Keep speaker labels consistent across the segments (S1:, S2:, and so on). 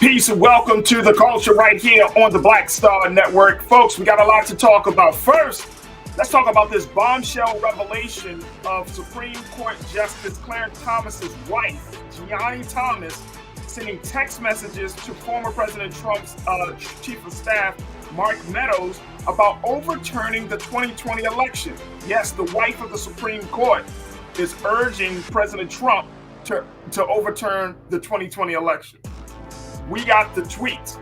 S1: Peace and welcome to the culture right here on the Black Star Network. Folks, we got a lot to talk about. First, let's talk about this bombshell revelation of Supreme Court Justice Clarence Thomas's wife, Ginni Thomas, sending text messages to former President Trump's chief of staff, Mark Meadows, about overturning the 2020 election. Yes, the wife of the Supreme Court is urging President Trump to overturn the 2020 election. We got the tweets.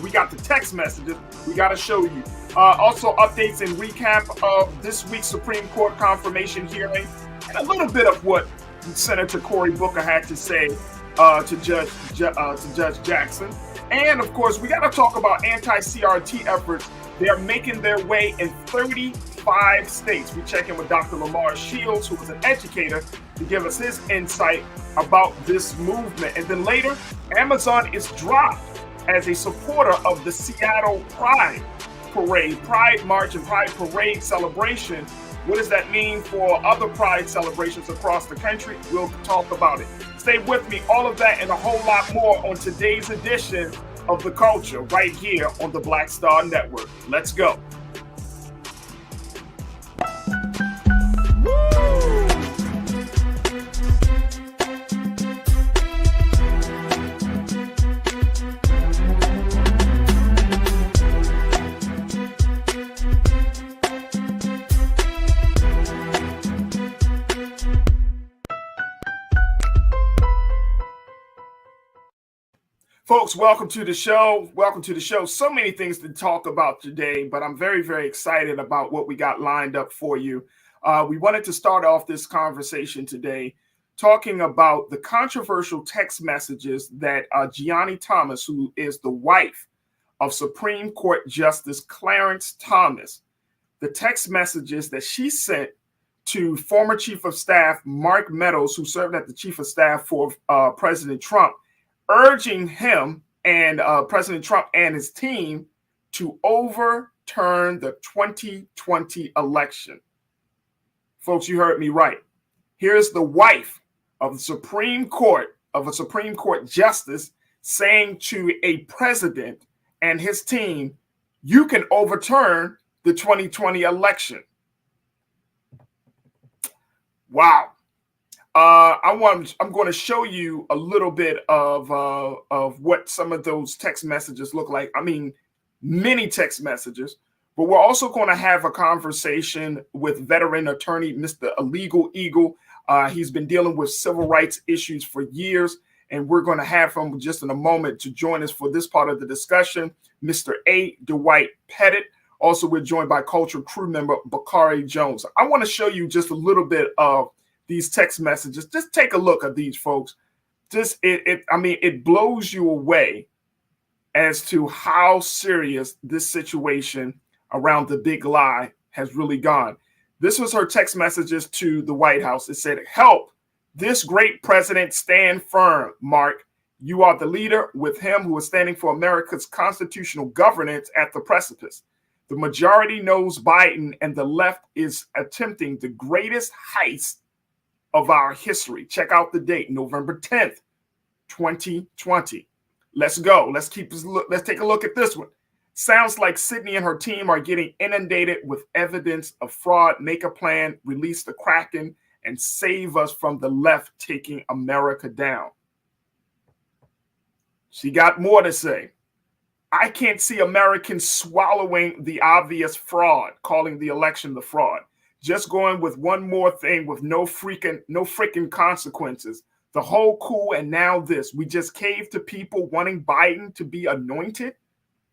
S1: We got the text messages. We got to show you. Also, updates and recap of this week's Supreme Court confirmation hearing, and a little bit of what Senator Cory Booker had to say to Judge Jackson. And of course, we got to talk about anti-CRT efforts. They are making their way in 35 states. We check in with Dr. Lamar Shields, who is an educator, to give us his insight about this movement. And then later, Amazon is dropped as a supporter of the Seattle Pride Parade, Pride March and Pride Parade celebration. What does that mean for other Pride celebrations across the country? We'll talk about it. Stay with me, all of that and a whole lot more on today's edition of The Culture right here on the Black Star Network. Let's go. Folks, welcome to the show. Welcome to the show. So many things to talk about today, but I'm very, very excited about what we got lined up for you. We wanted to start off this conversation today talking about the controversial text messages that Ginni Thomas, who is the wife of Supreme Court Justice Clarence Thomas, the text messages that she sent to former Chief of Staff Mark Meadows, who served as the Chief of Staff for President Trump, urging him and President Trump and his team to overturn the 2020 election. Folks, you heard me right. Here's the wife of the Supreme Court, of a Supreme Court justice, saying to a president and his team, you can overturn the 2020 election. Wow. I'm going to show you a little bit of what some of those text messages look like. I mean, many text messages, but we're also going to have a conversation with veteran attorney, Mr. Illegal Eagle. He's been dealing with civil rights issues for years, and we're going to have him just in a moment to join us for this part of the discussion. Mr. A. Dwight Pettit. Also, we're joined by culture crew member Bakari Jones. I want to show you just a little bit of these text messages. Just take a look at these, folks. It blows you away as to how serious this situation around the big lie has really gone. This was her text messages to the White House. It said, help this great president stand firm, Mark. You are the leader with him who is standing for America's constitutional governance at the precipice. The majority knows Biden and the left is attempting the greatest heist of our history. Check out the date, November 10th, 2020. Let's go. Let's take a look at this one. Sounds like Sydney and her team are getting inundated with evidence of fraud. Make a plan, release the Kraken, and save us from the left taking America down. She got more to say. I can't see Americans swallowing the obvious fraud, calling the election the fraud. Just going with one more thing with no freaking consequences. The whole coup and now this. We just caved to people wanting Biden to be anointed.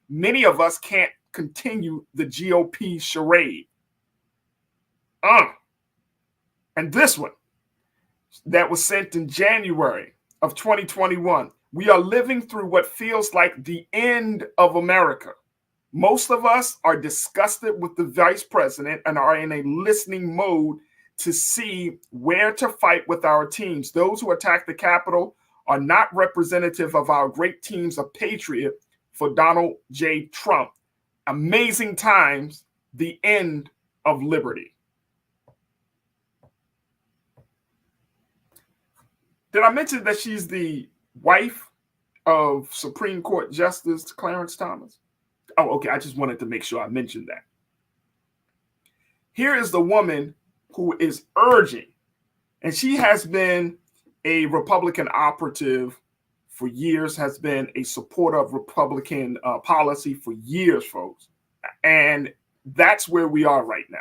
S1: Many of us can't continue the GOP charade. And this one that was sent in January of 2021. We are living through what feels like the end of America. Most of us are disgusted with the vice president and are in a listening mode to see where to fight with our teams. Those who attack the Capitol are not representative of our great teams of patriot for Donald J. Trump. Amazing times, the end of liberty. Did I mention that she's the wife of Supreme Court Justice Clarence Thomas? Oh, okay. I just wanted to make sure I mentioned that. Here is the woman who is urging, and she has been a Republican operative for years, has been a supporter of Republican policy for years, folks. And that's where we are right now.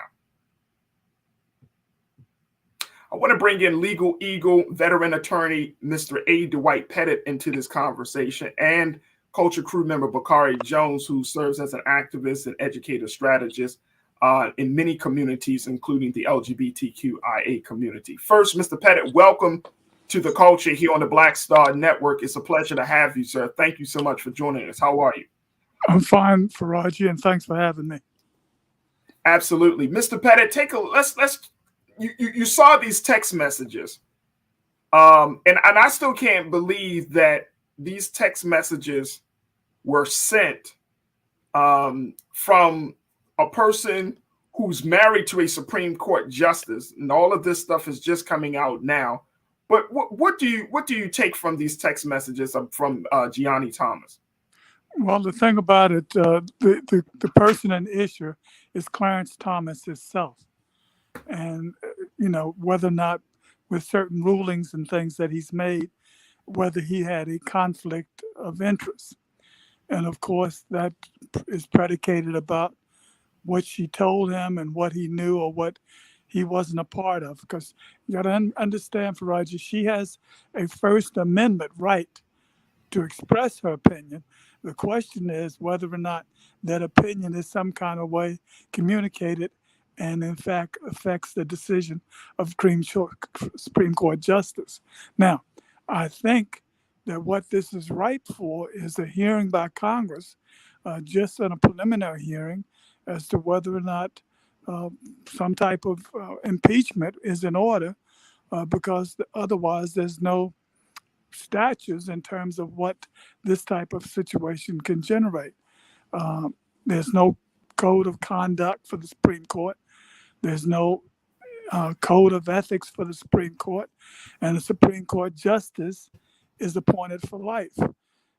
S1: I want to bring in Legal Eagle veteran attorney, Mr. A. Dwight Pettit, into this conversation, and Culture Crew member Bakari Jones, who serves as an activist and educator strategist in many communities, including the LGBTQIA community. First, Mr. Pettit, welcome to the Culture here on the Black Star Network. It's a pleasure to have you, sir. Thank you so much for joining us. How are you?
S2: I'm fine, Farajii, and thanks for having me.
S1: Absolutely. Mr. Pettit, you saw these text messages. And I still can't believe that these text messages were sent from a person who's married to a Supreme Court justice, and all of this stuff is just coming out now. But what do you take from these text messages from Ginni Thomas?
S2: Well, the thing about it, the person in issue is Clarence Thomas himself, and whether or not with certain rulings and things that he's made, whether he had a conflict of interest, and of course that is predicated about what she told him and what he knew or what he wasn't a part of. Because you got to understand, Farajii, she has a First Amendment right to express her opinion. The question is whether or not that opinion is some kind of way communicated and in fact affects the decision of Supreme Court justice. Now, I think that what this is ripe for is a hearing by Congress, just on a preliminary hearing, as to whether or not some type of impeachment is in order, because otherwise there's no statutes in terms of what this type of situation can generate. There's no code of conduct for the Supreme Court. There's no code of ethics for the Supreme Court. And the Supreme Court justice is appointed for life.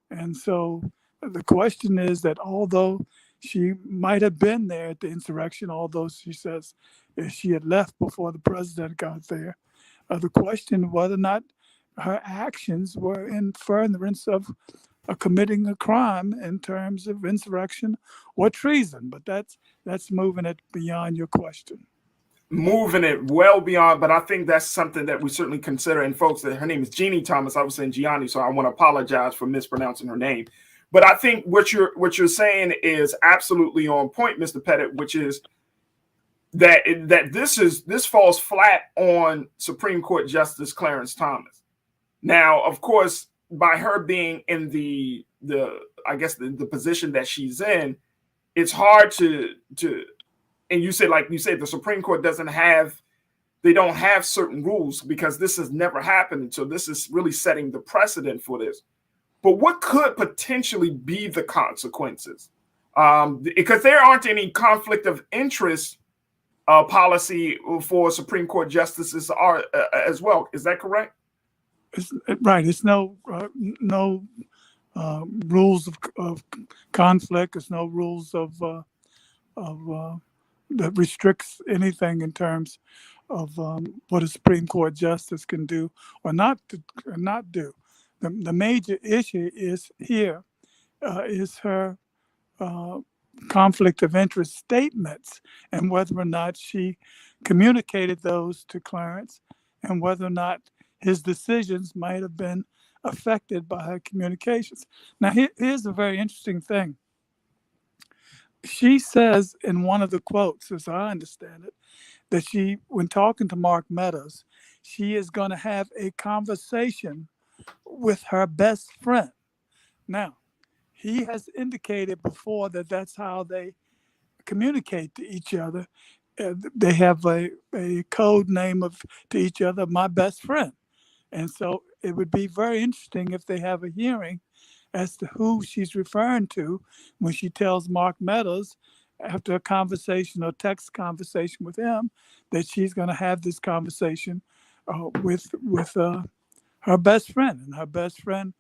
S2: And so the question is that although she might have been there at the insurrection, although she says she had left before the president got there, the question whether or not her actions were in furtherance of committing a crime in terms of insurrection or treason. But that's moving it beyond your question.
S1: Moving it well beyond, but I think that's something that we certainly consider. And folks, that her name is Ginni Thomas. I was saying Gianni, so I want to apologize for mispronouncing her name. But I think what you're saying is absolutely on point, Mr. Pettit, which is that this falls flat on Supreme Court Justice Clarence Thomas. Now, of course, by her being in the position that she's in, it's hard to and you said the Supreme Court don't have certain rules because this has never happened. So this is really setting the precedent for this. But what could potentially be the consequences? Because there aren't any conflict of interest policy for Supreme Court justices as well. Is that correct?
S2: Right. It's no rules of conflict. It's no rules of that restricts anything in terms of what a Supreme Court justice can do or not do. The major issue is her conflict of interest statements and whether or not she communicated those to Clarence and whether or not his decisions might have been affected by her communications. Now, here's a very interesting thing. She says in one of the quotes, as I understand it, that when talking to Mark Meadows, she is going to have a conversation with her best friend. Now, he has indicated before that that's how they communicate to each other. They have a code name to each other, my best friend. And so it would be very interesting if they have a hearing as to who she's referring to when she tells Mark Meadows after a conversation or text conversation with him that she's going to have this conversation with her best friend, and her best friend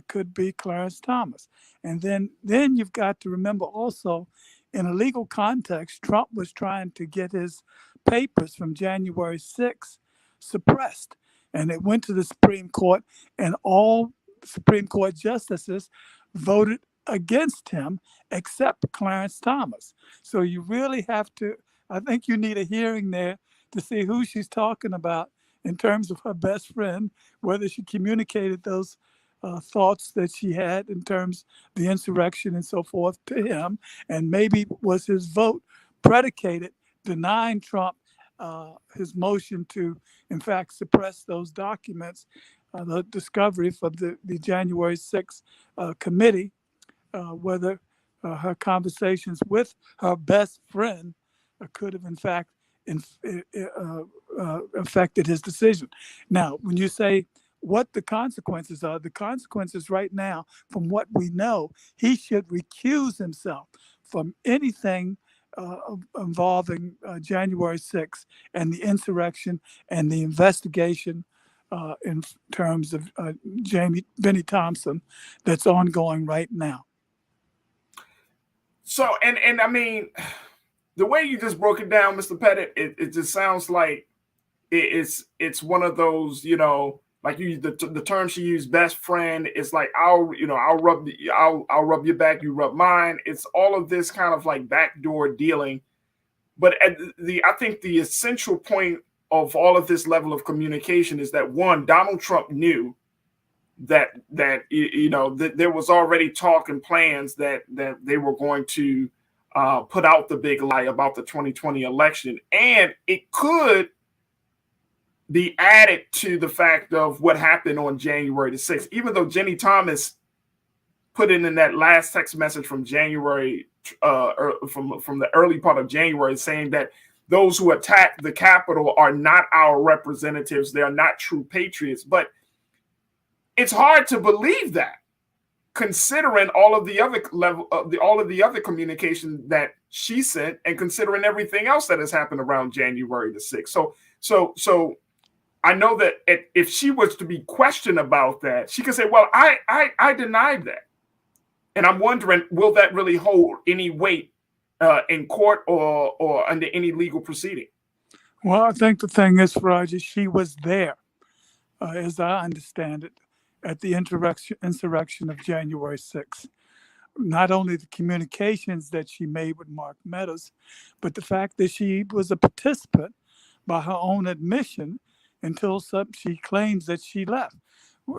S2: could be Clarence Thomas. And then you've got to remember also, in a legal context, Trump was trying to get his papers from January 6th suppressed, and it went to the Supreme Court, and all Supreme Court justices voted against him except Clarence Thomas. So you really have to, I think you need a hearing there to see who she's talking about in terms of her best friend, whether she communicated those thoughts that she had in terms of the insurrection and so forth to him, and maybe was his vote predicated denying Trump his motion to, in fact, suppress those documents, the discovery for the January 6th committee, whether her conversations with her best friend could have, in fact, affected his decision. Now, when you say what the consequences are, the consequences right now, from what we know, he should recuse himself from anything involving January 6th and the insurrection and the investigation in terms of Ginni Thomas that's ongoing right now.
S1: So, and I mean, the way you just broke it down, Mr. Pettit, it just sounds like it's one of those, you know, like the term she used, best friend. It's like I'll rub your back, you rub mine. It's all of this kind of like backdoor dealing. But I think the essential point of all of this level of communication is that, one, Donald Trump knew that there was already talk and plans that they were going to put out the big lie about the 2020 election, and it could be added to the fact of what happened on January the 6th. Even though Ginni Thomas put in that last text message from January, from the early part of January, saying that those who attacked the Capitol are not our representatives, they are not true patriots, but it's hard to believe that, considering all of the other communication that she sent, and considering everything else that has happened around January the 6th. So I know that if she was to be questioned about that, she could say, "Well, I denied that," and I'm wondering, will that really hold any weight in court or under any legal proceeding?
S2: Well, I think the thing is, Farajii, she was there, as I understand it, at the insurrection of January 6th. Not only the communications that she made with Mark Meadows, but the fact that she was a participant by her own admission until she claims that she left.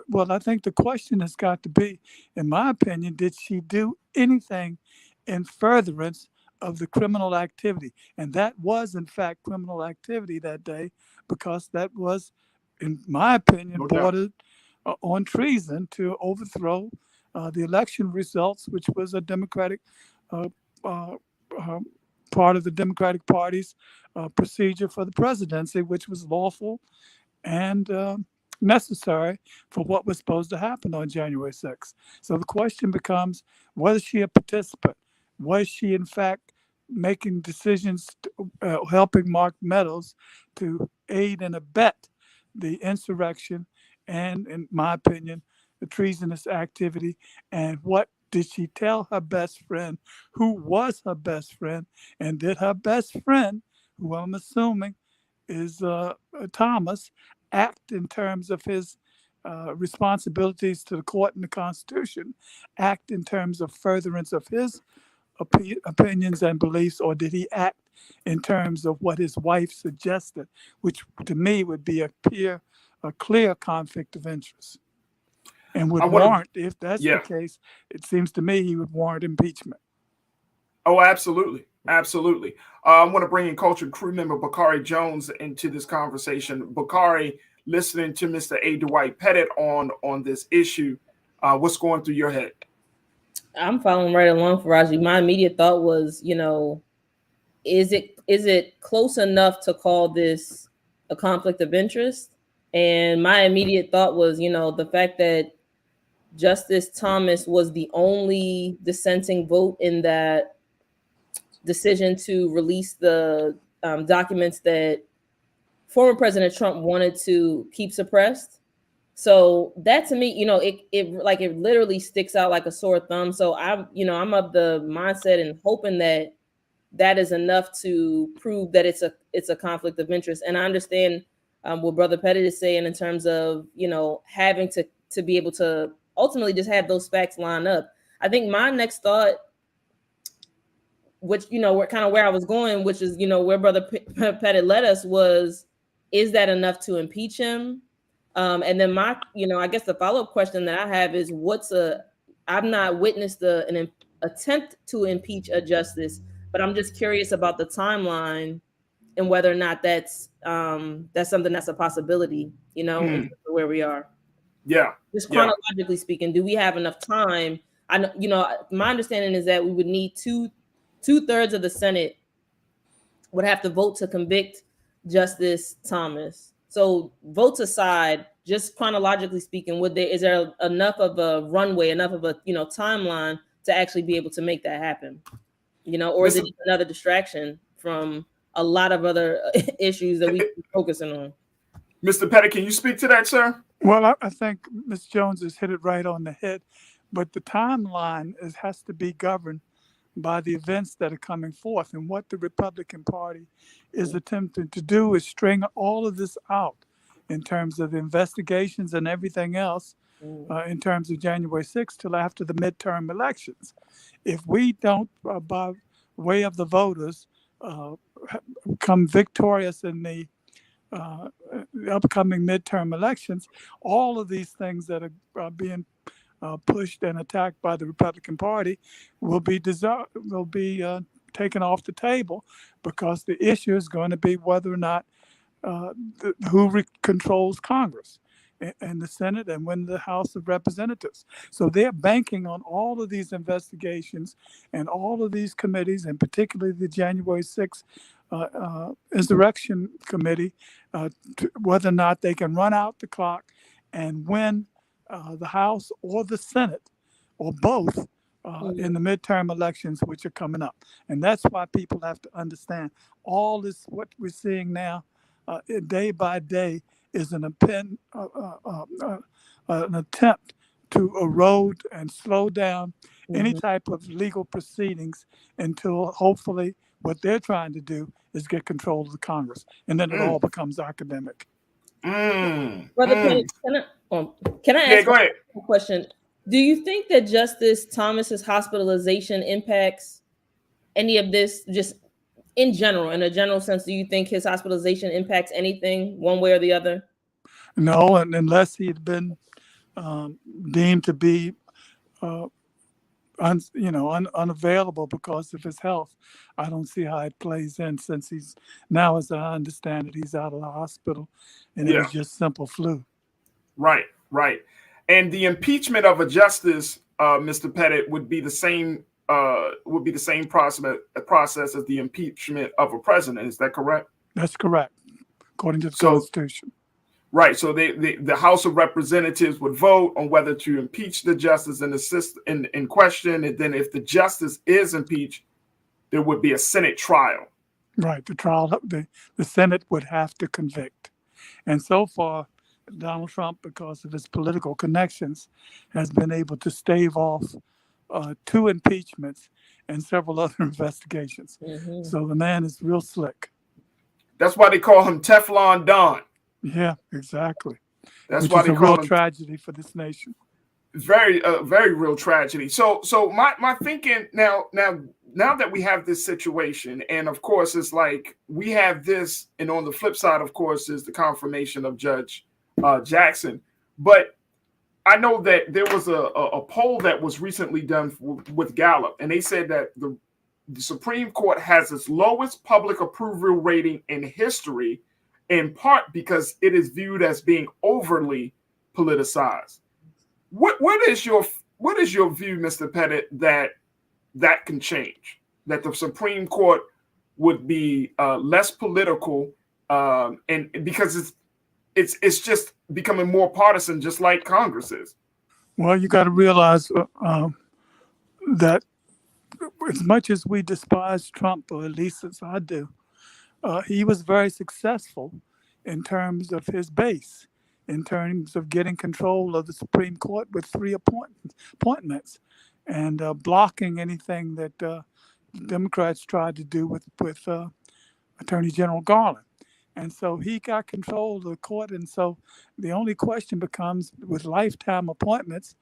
S2: Well, I think the question has got to be, in my opinion, did she do anything in furtherance of the criminal activity? And that was, in fact, criminal activity that day, because that was, in my opinion, bordered on treason to overthrow the election results, which was a Democratic part of the Democratic Party's procedure for the presidency, which was lawful and necessary for what was supposed to happen on January 6th. So the question becomes, was she a participant? Was she, in fact, making decisions, helping Mark Meadows to aid and abet the insurrection and, in my opinion, the treasonous activity? And what did she tell her best friend? Who was her best friend? And did her best friend, who I'm assuming is Thomas, act in terms of his responsibilities to the court and the Constitution, act in terms of furtherance of his opinions and beliefs, or did he act in terms of what his wife suggested, which to me would be a clear conflict of interest, and would warrant, if that's the case, it seems to me he would warrant impeachment.
S1: Oh, absolutely. Absolutely. I want to bring in Cultured Crew member Bakari Jones into this conversation. Bakari, listening to Mr. A. Dwight Pettit on this issue, what's going through your head?
S3: I'm following right along, Farajii. My immediate thought was, is it close enough to call this a conflict of interest? And my immediate thought was, the fact that Justice Thomas was the only dissenting vote in that decision to release the documents that former President Trump wanted to keep suppressed. So that to me, it literally sticks out like a sore thumb. So I'm of the mindset and hoping that that is enough to prove that it's a conflict of interest. And I understand what Brother Pettit is saying in terms of having to be able to ultimately just have those facts line up. I think my next thought, which where I was going, which is where Brother Pettit led us, was, is that enough to impeach him? And then I guess the follow-up question that I have is, I've not witnessed an attempt to impeach a justice, but I'm just curious about the timeline and whether or not that's something that's a possibility, in terms of where we are.
S1: Yeah.
S3: Just chronologically speaking, do we have enough time? I know, my understanding is that we would need two-thirds of the Senate would have to vote to convict Justice Thomas. So votes aside, just chronologically speaking, is there enough of a runway, enough of a timeline to actually be able to make that happen? Or is it another distraction from a lot of other issues that we can be focusing on?
S1: Mr. Pettit, can you speak to that, sir?
S2: Well, I think Ms. Jones has hit it right on the head, but the timeline has to be governed by the events that are coming forth. And what the Republican Party is attempting to do is string all of this out in terms of investigations and everything else in terms of January 6th till after the midterm elections. If we don't, by way of the voters, come victorious in the upcoming midterm elections, all of these things that are being pushed and attacked by the Republican Party will be taken off the table, because the issue is going to be whether or not who controls Congress and the Senate and when the House of Representatives. So they're banking on all of these investigations and all of these committees, and particularly the January 6th Insurrection Committee, whether or not they can run out the clock and win the House or the Senate or both in the midterm elections, which are coming up. And that's why people have to understand all this, what we're seeing now, day by day, is an attempt to erode and slow down any type of legal proceedings until hopefully what they're trying to do is get control of the Congress. And then it all becomes academic.
S3: Brother Pettit, can I ask
S1: go ahead.
S3: a question? Do you think that Justice Thomas's hospitalization impacts any of this, just in general, in a general sense? Do you think his hospitalization impacts anything one way or the other?
S2: No, and unless he had been deemed to be unavailable because of his health, I don't see how it plays in, since he's now, as I understand it, he's out of the hospital and it was just simple flu.
S1: Right. And the impeachment of a justice, Mr. Pettit, would be the same process as the impeachment of a president. Is that correct?
S2: That's correct, according to the Constitution.
S1: Right. So the House of Representatives would vote on whether to impeach the justice in question, and then if the justice is impeached, there would be a Senate trial.
S2: Right. The Senate would have to convict. And so far, Donald Trump, because of his political connections, has been able to stave off 2 impeachments and several other investigations. So the man is real slick.
S1: That's why they call him Teflon Don.
S2: Yeah, exactly.
S1: That's
S2: Which
S1: why
S2: is
S1: they
S2: a
S1: call
S2: real
S1: him
S2: tragedy for this nation.
S1: Very real tragedy. So my thinking now that we have this situation, and of course it's like we have this, and on the flip side, of course, is the confirmation of Judge Jackson. But I know that there was a poll that was recently done with Gallup, and they said that the Supreme Court has its lowest public approval rating in history, in part because it is viewed as being overly politicized. What is your view, Mr. Pettit, that can change? That the Supreme Court would be less political, and because it's just becoming more partisan, just like Congress is.
S2: Well, you got to realize that as much as we despise Trump, or at least as I do, he was very successful in terms of his base, in terms of getting control of the Supreme Court with three appointments and blocking anything that Democrats tried to do with Attorney General Garland. And so he got control of the court. And so the only question becomes, with lifetime appointments,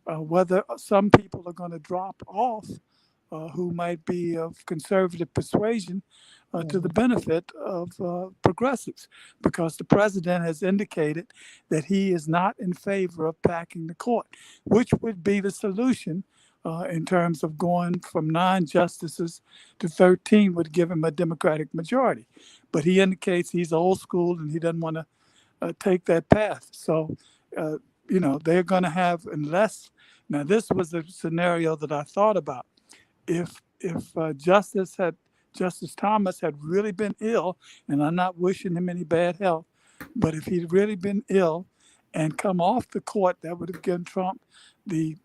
S2: whether some people are going to drop off who might be of conservative persuasion to the benefit of progressives, because the president has indicated that he is not in favor of packing the court, which would be the solution in terms of going from 9 justices to 13 would give him a Democratic majority. But he indicates he's old school and he doesn't want to take that path. So, they're going to have, unless, now this was a scenario that I thought about. If Justice Thomas had really been ill, and I'm not wishing him any bad health, but if he'd really been ill and come off the court, that would have given Trump the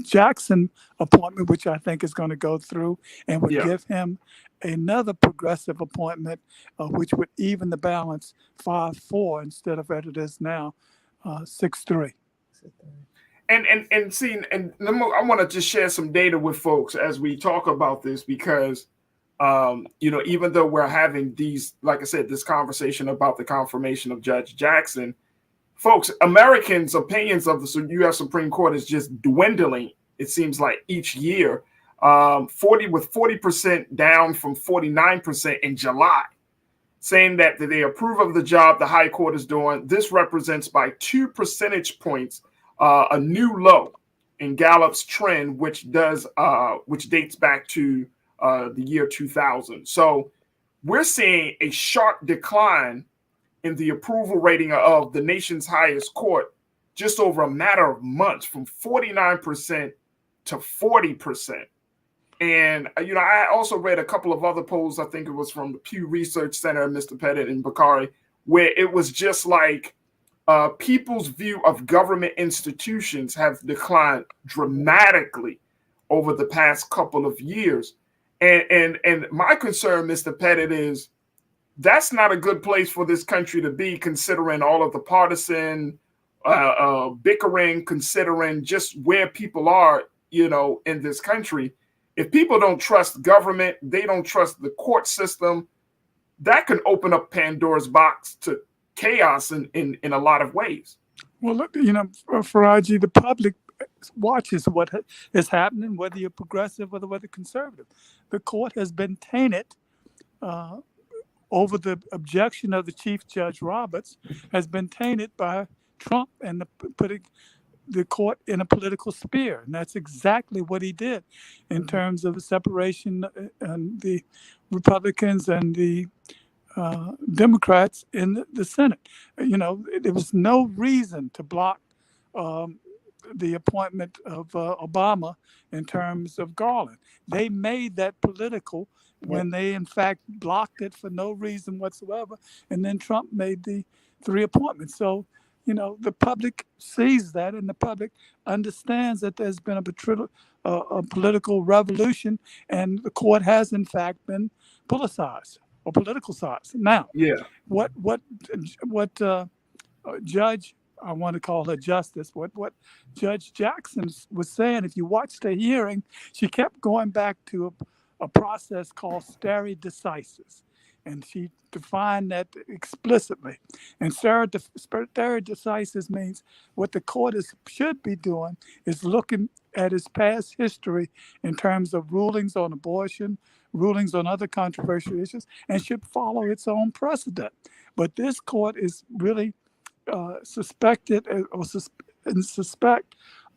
S2: Jackson appointment, which I think is going to go through, and would give him another progressive appointment, which would even the balance 5-4 instead of as it is now 6-3.
S1: And see, and I want to just share some data with folks as we talk about this, because even though we're having these, like I said, this conversation about the confirmation of Judge Jackson, folks, Americans' opinions of the U.S. Supreme Court is just dwindling, it seems like, each year, 40% down from 49% in July, saying that they approve of the job the High Court is doing. This represents by 2 percentage points a new low in Gallup's trend, which dates back to the year 2000. So we're seeing a sharp decline in the approval rating of the nation's highest court just over a matter of months, from 49% to 40%. And, I also read a couple of other polls. I think it was from the Pew Research Center, Mr. Pettit and Bakari, where it was just like people's view of government institutions have declined dramatically over the past couple of years. And my concern, Mr. Pettit, is that's not a good place for this country to be, considering all of the partisan bickering, considering just where people are, in this country. If people don't trust government, they don't trust the court system, that can open up Pandora's box to chaos in a lot of ways.
S2: Well, look, Farajii, the public watches what is happening, whether you're progressive or whether conservative. The court has been tainted over the objection of the Chief Judge Roberts, has been tainted by Trump and putting the court in a political sphere. And that's exactly what he did in terms of the separation and the Republicans and the Democrats in the Senate. There was no reason to block the appointment of Obama in terms of Garland. They made that political when they, in fact, blocked it for no reason whatsoever. And then Trump made the 3 appointments. So, the public sees that, and the public understands that there's been a political revolution, and the court has, in fact, been politicized or politicalized. Now, what Judge, I want to call her Justice, what Judge Jackson was saying, if you watch the hearing, she kept going back to a process called stare decisis. And she defined that explicitly. And stare decisis means what the court should be doing is looking at its past history in terms of rulings on abortion, rulings on other controversial issues, and should follow its own precedent. But this court is really suspect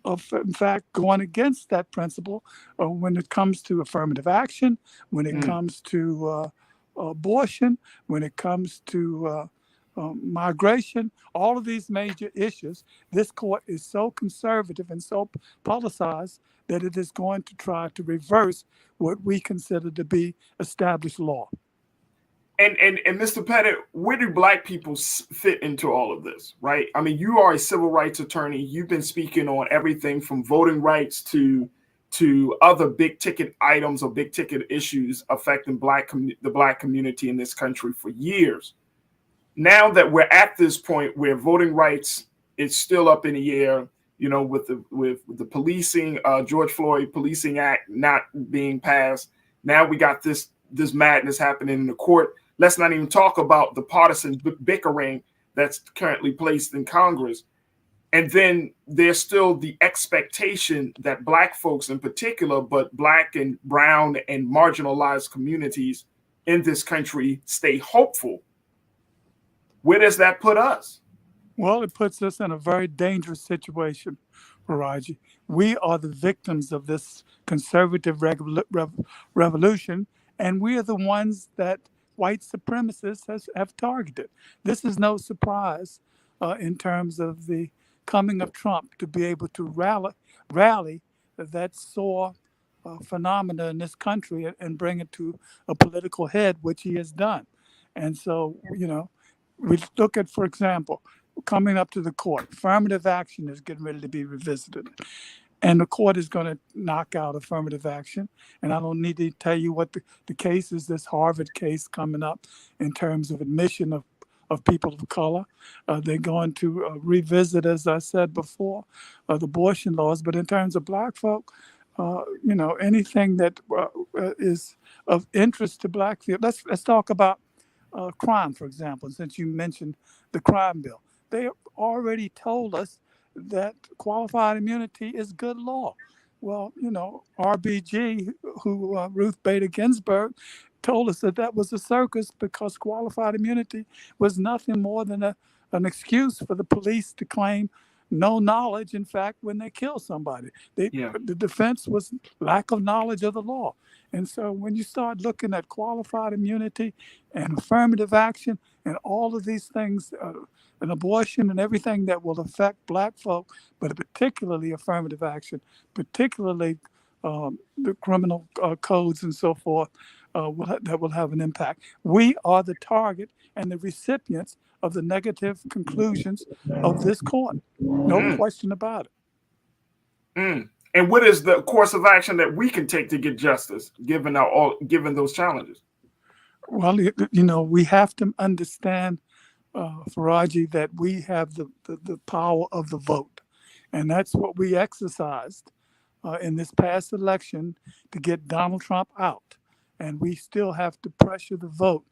S2: of, in fact, going against that principle when it comes to affirmative action, when it comes to abortion, when it comes to migration, all of these major issues. This court is so conservative and so politicized that it is going to try to reverse what we consider to be established law.
S1: And Mr. Pettit, where do Black people fit into all of this, right? I mean, you are a civil rights attorney. You've been speaking on everything from voting rights to other big ticket items or big ticket issues affecting the Black community in this country for years. now that we're at this point where voting rights is still up in the air, you know, with the policing, George Floyd Policing Act not being passed, now we got this madness happening in the court. Let's not even talk about the partisan bickering that's currently placed in Congress. And then there's still the expectation that Black folks in particular, but Black and brown and marginalized communities in this country stay hopeful. Where does that put us?
S2: Well, it puts us in a very dangerous situation, Farajii. We are the victims of this conservative revolution, and we are the ones that white supremacists have targeted. This is no surprise in terms of the coming of Trump to be able to rally that sore phenomena in this country and bring it to a political head, which he has done. And so, you know, we look at, for example, coming up to the court, affirmative action is getting ready to be revisited. And the court is going to knock out affirmative action. And I don't need to tell you what the case is, this Harvard case coming up in terms of admission of people of color. They're going to revisit, as I said before, the abortion laws. But in terms of Black folk, you know, anything that is of interest to Black people. Let's talk about crime, for example, since you mentioned the crime bill. They already told us that qualified immunity is good law. Well, you know, RBG, Ruth Bader Ginsburg, told us that was a circus because qualified immunity was nothing more than an excuse for the police to claim no knowledge, in fact, when they kill somebody. The defense was lack of knowledge of the law. And so when you start looking at qualified immunity and affirmative action and all of these things, and abortion and everything that will affect Black folk, but particularly affirmative action, particularly the criminal codes and so forth, that will have an impact. We are the target and the recipients of the negative conclusions of this court. No question about it.
S1: And what is the course of action that we can take to get justice, given those challenges?
S2: Well, you know, we have to understand, Farajii, that we have the power of the vote. And that's what we exercised in this past election to get Donald Trump out. And we still have to pressure the vote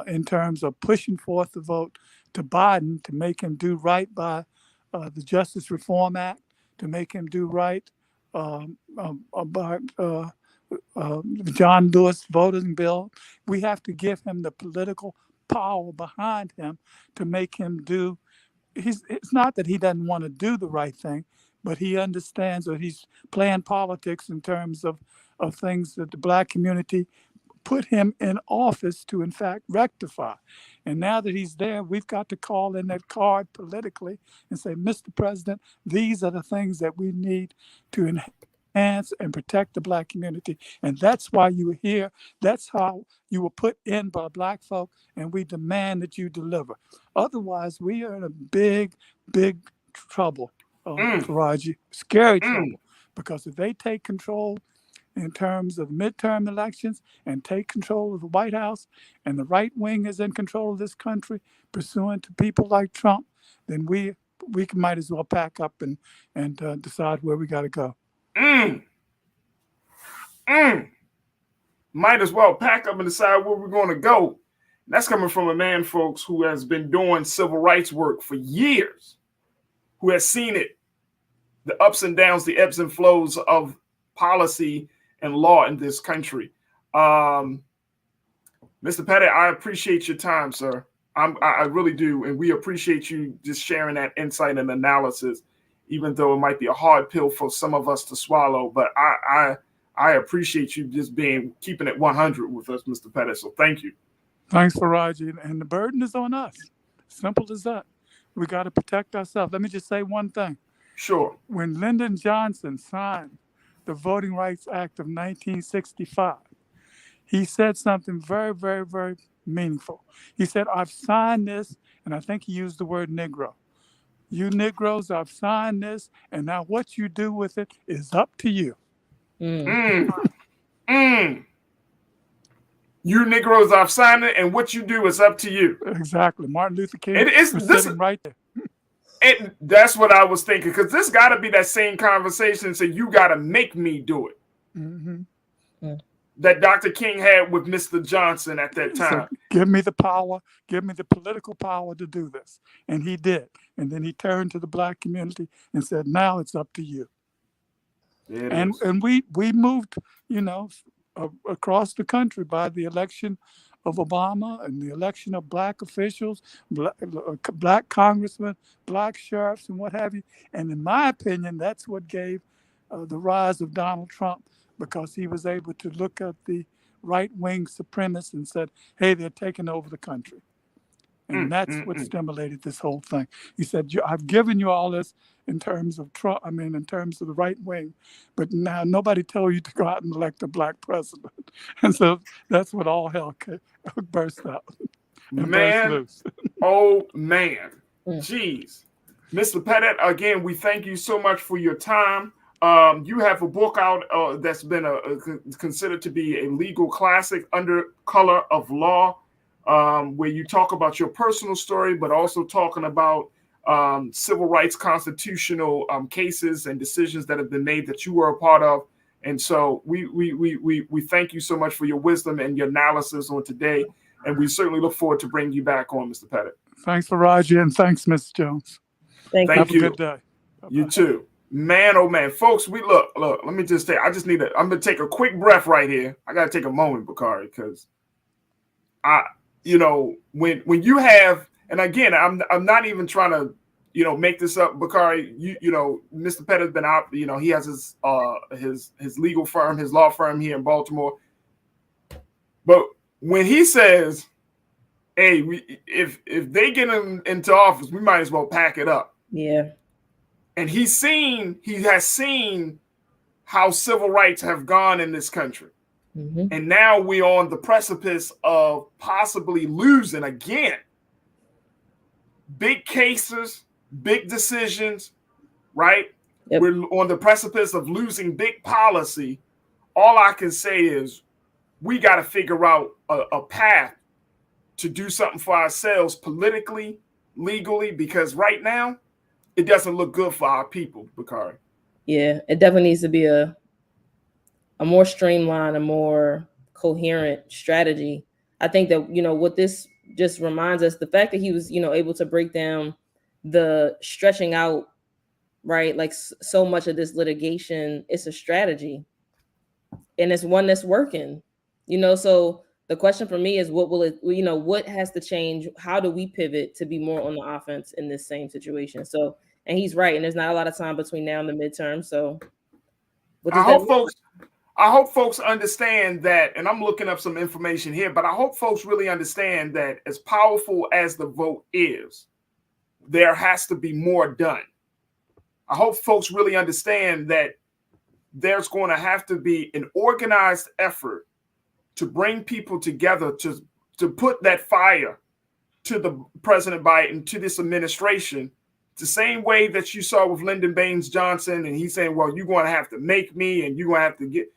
S2: in terms of pushing forth the vote to Biden to make him do right by the Justice Reform Act, to make him do right about the John Lewis voting bill. We have to give him the political power behind him to make him do. It's not that he doesn't want to do the right thing, but he understands that he's playing politics in terms of things that the Black community put him in office to, in fact, rectify. And now that he's there, we've got to call in that card politically and say, Mr. President, these are the things that we need to enhance and protect the Black community. And that's why you were here. That's how you were put in by Black folk, and we demand that you deliver. Otherwise, we are in a big, big trouble, Farajii, scary trouble. Because if they take control in terms of midterm elections and take control of the White House, and the right wing is in control of this country, pursuant to people like Trump, then we might as well pack up and decide where we got to go.
S1: Might as well pack up and decide where we're going to go. And that's coming from a man, folks, who has been doing civil rights work for years, who has seen it, the ups and downs, the ebbs and flows of policy and law in this country. Mr. Petty, I appreciate your time, sir. I really do. And we appreciate you just sharing that insight and analysis, even though it might be a hard pill for some of us to swallow. But I appreciate you just keeping it 100 with us, Mr. Petty. So thank you.
S2: Thanks, Farajii. And the burden is on us. Simple as that. We got to protect ourselves. Let me just say one thing.
S1: Sure.
S2: When Lyndon Johnson signed the Voting Rights Act of 1965, he said something very, very, very meaningful. He said, I've signed this, and I think he used the word Negro. You Negroes, I've signed this, and now what you do with it is up to you.
S1: You Negroes have signed it, and what you do is up to you.
S2: Exactly. Martin Luther King
S1: It
S2: was
S1: this
S2: sitting right there.
S1: That's what I was thinking, because this got to be that same conversation. So you got to make me do it.
S2: Mm-hmm.
S1: That Dr. King had with Mr. Johnson at that time.
S2: So, give me the power, give me the political power to do this. And he did. And then he turned to the Black community and said, now it's up to you. And we moved, across the country by the election of Obama and the election of Black officials, Black congressmen, Black sheriffs, and what have you. And in my opinion, that's what gave the rise of Donald Trump, because he was able to look at the right-wing supremacists and said, hey, they're taking over the country. And that's what stimulated this whole thing. He said, I've given you all this in terms of Trump, in terms of the right wing, but now nobody told you to go out and elect a Black president. And so that's what all hell burst out. And
S1: man,
S2: burst loose.
S1: Oh, man. Jeez. Mr. Pettit, again, we thank you so much for your time. You have a book out that's been considered to be a legal classic, Under Color of Law, where you talk about your personal story, but also talking about civil rights constitutional cases and decisions that have been made that you were a part of. And so we thank you so much for your wisdom and your analysis on today. And we certainly look forward to bringing you back on, Mr. Pettit.
S2: Thanks, Farajii, and thanks, Mr. Jones.
S1: Thank you.
S2: Have a good day. Bye-bye.
S1: You too. Man, oh man, folks, we look, let me just say, I'm going to take a quick breath right here. I got to take a moment, Bakari, because when you have, and again, I'm not even trying to, make this up, Bakari, Mr. Pettit's been out, he has his legal firm, his law firm here in Baltimore. But when he says, hey, if they get him into office, we might as well pack it up.
S3: Yeah.
S1: And he has seen how civil rights have gone in this country.
S3: Mm-hmm.
S1: And now we're on the precipice of possibly losing again. Big cases, big decisions, right?
S3: Yep.
S1: We're on the precipice of losing big policy. All I can say is we got to figure out a path to do something for ourselves politically, legally, because right now, it doesn't look good for our people, Bakari.
S3: Yeah, it definitely needs to be a more streamlined, a more coherent strategy. I think that, what this just reminds us, the fact that he was, able to break down the stretching out, right? Like so much of this litigation, it's a strategy and it's one that's working, so the question for me is what has to change? How do we pivot to be more on the offense in this same situation? So, and he's right. And there's not a lot of time between now and the midterm. So
S1: I hope folks understand that, and I'm looking up some information here, but I hope folks really understand that as powerful as the vote is, there has to be more done. I hope folks really understand that there's going to have to be an organized effort to bring people together to put that fire to the President Biden, to this administration, the same way that you saw with Lyndon Baines Johnson, and he's saying, well, you're going to have to make me, and you're going to have to get.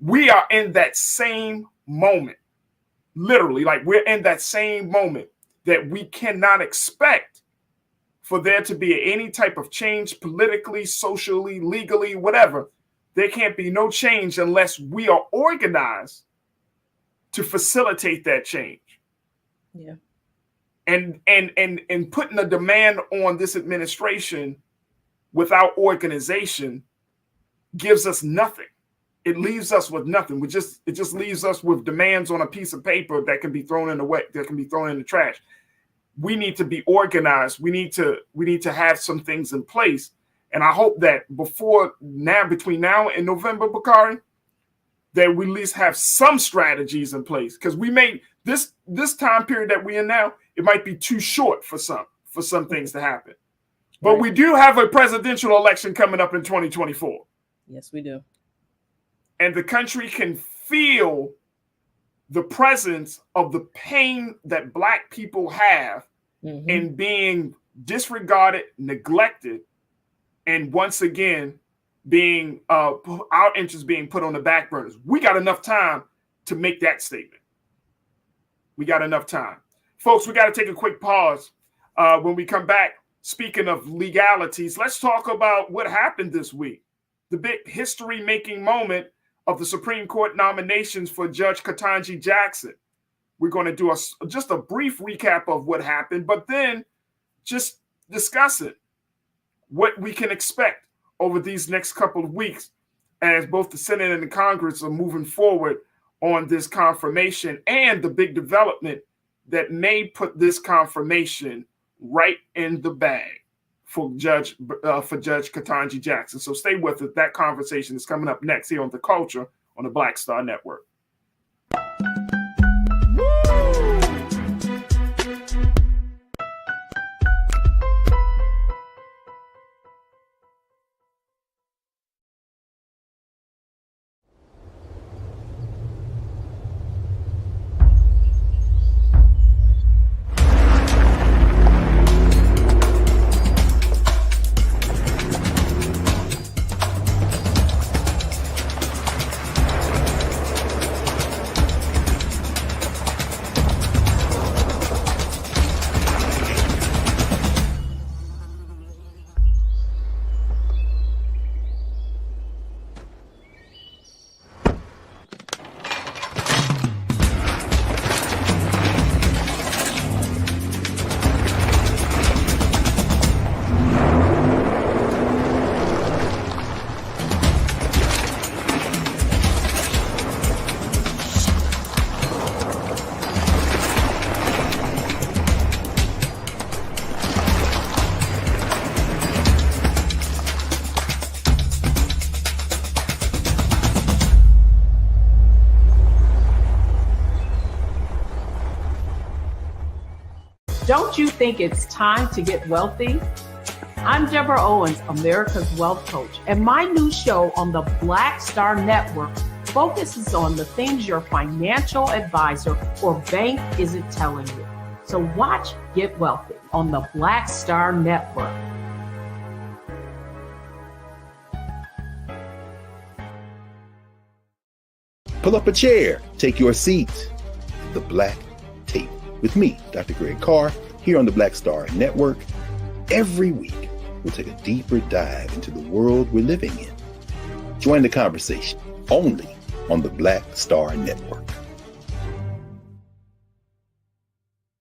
S1: We are in that same moment, literally, like we're in that same moment that we cannot expect for there to be any type of change politically, socially, legally, whatever. There can't be no change unless we are organized to facilitate that change.
S3: Yeah.
S1: And putting a demand on this administration without organization gives us nothing. It leaves us with nothing. It just leaves us with demands on a piece of paper that can be thrown in the trash. We need to be organized. We need to have some things in place. And I hope that between now and November, Bakari, that we at least have some strategies in place, because we may this time period that we're in now, it might be too short for some things to happen. But
S3: Right.
S1: We do have a presidential election coming up in 2024.
S3: Yes, we do.
S1: And the country can feel the presence of the pain that Black people have in being disregarded, neglected, and once again, being our interests being put on the back burners. We got enough time to make that statement. We got enough time. Folks, we got to take a quick pause. When we come back, speaking of legalities, let's talk about what happened this week. The big history-making moment of the Supreme Court nominations for Judge Ketanji Jackson. We're going to do just a brief recap of what happened, but then just discuss it, what we can expect over these next couple of weeks as both the Senate and the Congress are moving forward on this confirmation and the big development that may put this confirmation right in the bag for Judge Ketanji Jackson. So stay with us. That conversation is coming up next here on The Culture on the Black Star Network.
S4: Don't you think it's time to get wealthy? I'm Deborah Owens, America's Wealth Coach, and my new show on the Black Star Network focuses on the things your financial advisor or bank isn't telling you. So watch Get Wealthy on the Black Star Network.
S5: Pull up a chair, take your seat. The Black Tape with me, Dr. Greg Carr, here on the Black Star Network. Every week, we'll take a deeper dive into the world we're living in. Join the conversation only on the Black Star Network.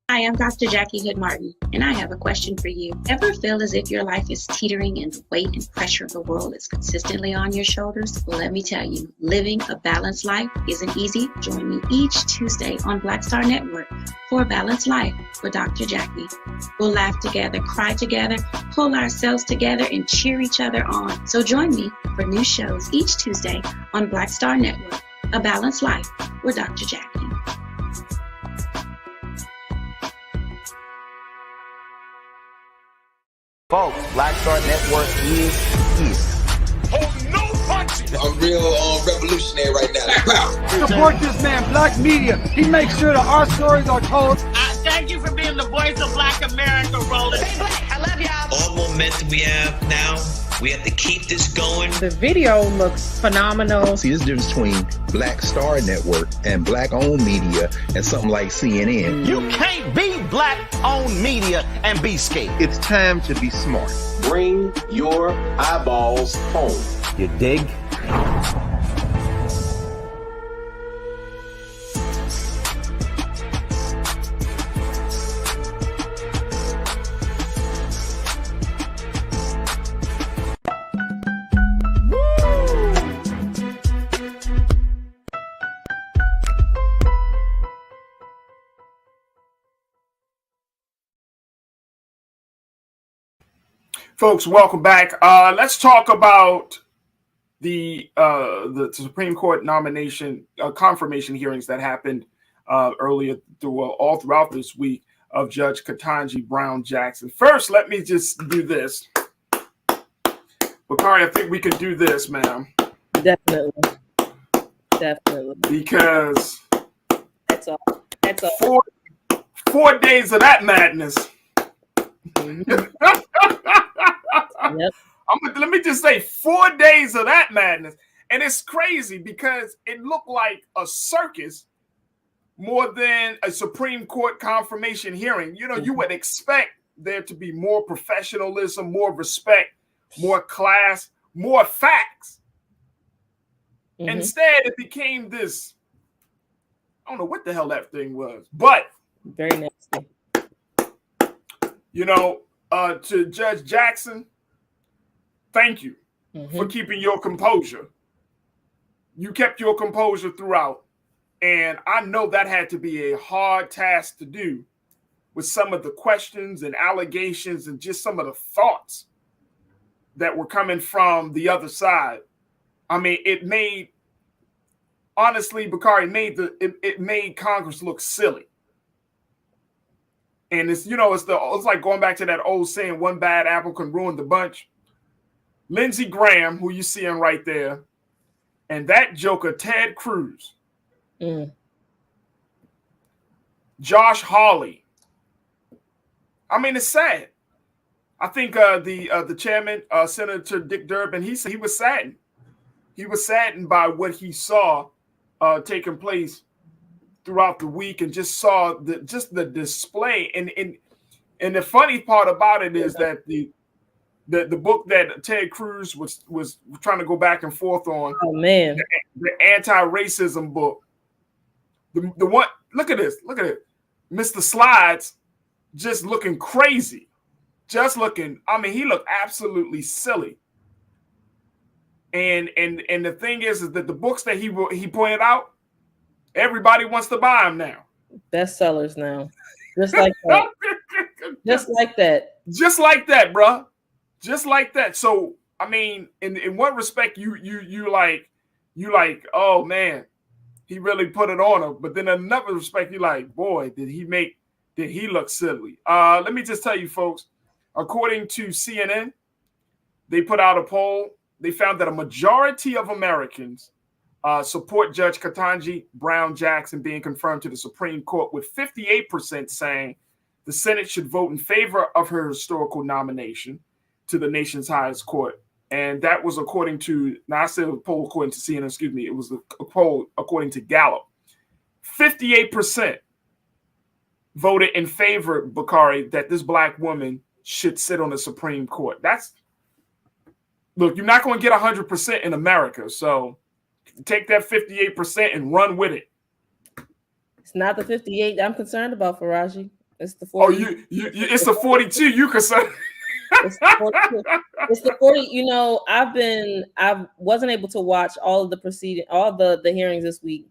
S6: Hi, I'm Dr. Jackie Hood Martin, and I have a question for you. Ever feel as if your life is teetering and the weight and pressure of the world is consistently on your shoulders? Well, let me tell you, living a balanced life isn't easy. Join me each Tuesday on Black Star Network for A Balanced Life with Dr. Jackie. We'll laugh together, cry together, pull ourselves together, and cheer each other on. So join me for new shows each Tuesday on Black Star Network, A Balanced Life with Dr. Jackie.
S7: Folks, Black Star Network is here.
S8: Oh, no punches!
S9: I'm real revolutionary right now.
S10: Support this man, Black Media. He makes sure that our stories are told.
S11: Thank you for being the voice of Black America, Roland.
S6: Stay black. I love y'all.
S12: All momentum we have now, we have to keep this going.
S13: The video looks phenomenal.
S5: See, there's a difference between Black Star Network and Black-owned media and something like CNN.
S11: You can't be Black-owned media and be scared.
S5: It's time to be smart.
S7: Bring your eyeballs home. You dig?
S1: Folks, welcome back. Let's talk about the Supreme Court nomination confirmation hearings that happened earlier all throughout this week of Judge Ketanji Brown Jackson. First, let me just do this. Bakari, I think we can do this, ma'am.
S3: Definitely.
S1: Because
S3: that's all.
S1: 4 days of that madness.
S3: Yep.
S1: Let me just say 4 days of that madness. And it's crazy because it looked like a circus more than a Supreme Court confirmation hearing. You know, you would expect there to be more professionalism, more respect, more class, more facts. Instead, it became this, I don't know what the hell that thing was, but
S3: very nasty.
S1: You know, to Judge Jackson, thank you for keeping your composure. You kept your composure throughout. And I know that had to be a hard task to do with some of the questions and allegations and just some of the thoughts that were coming from the other side. I mean, it made, honestly, Bakari, it made Congress look silly. And it's, you know, it's like going back to that old saying, one bad apple can ruin the bunch. Lindsey Graham, who you seeing right there, and that joker, Ted Cruz. Josh Hawley. I mean, it's sad. I think the chairman, Senator Dick Durbin, he said he was saddened. He was saddened by what he saw taking place throughout the week, and just saw the display. And the funny part about it is that the book that Ted Cruz was trying to go back and forth on.
S3: Oh man,
S1: the anti-racism book. The one, look at this, look at it. Mr. Slides just looking crazy. Just looking, I mean, he looked absolutely silly. And the thing is that the books that he pointed out, everybody wants to buy them now.
S3: Bestsellers now. Just like that. Just like that.
S1: Just like that, bro. Just like that. So, I mean, in one respect, you like, oh man, he really put it on him. But then in another respect, you're like, boy, did he look silly? Let me just tell you, folks, according to CNN, they put out a poll. They found that a majority of Americans support Judge Ketanji Brown Jackson being confirmed to the Supreme Court, with 58% saying the Senate should vote in favor of her historical nomination to the nation's highest court. And that was according to, now I said a poll according to CNN, excuse me, it was a poll according to Gallup. 58% voted in favor, Bakari, that this black woman should sit on the Supreme Court. Look, you're not going to get 100% in America, so take that 58% and run with it.
S3: It's not the 58 I'm concerned about, Farajii. It's the 40.
S1: Oh, it's the 42 you concerned.
S3: It's the 40. You know, I wasn't able to watch all of the hearings this week,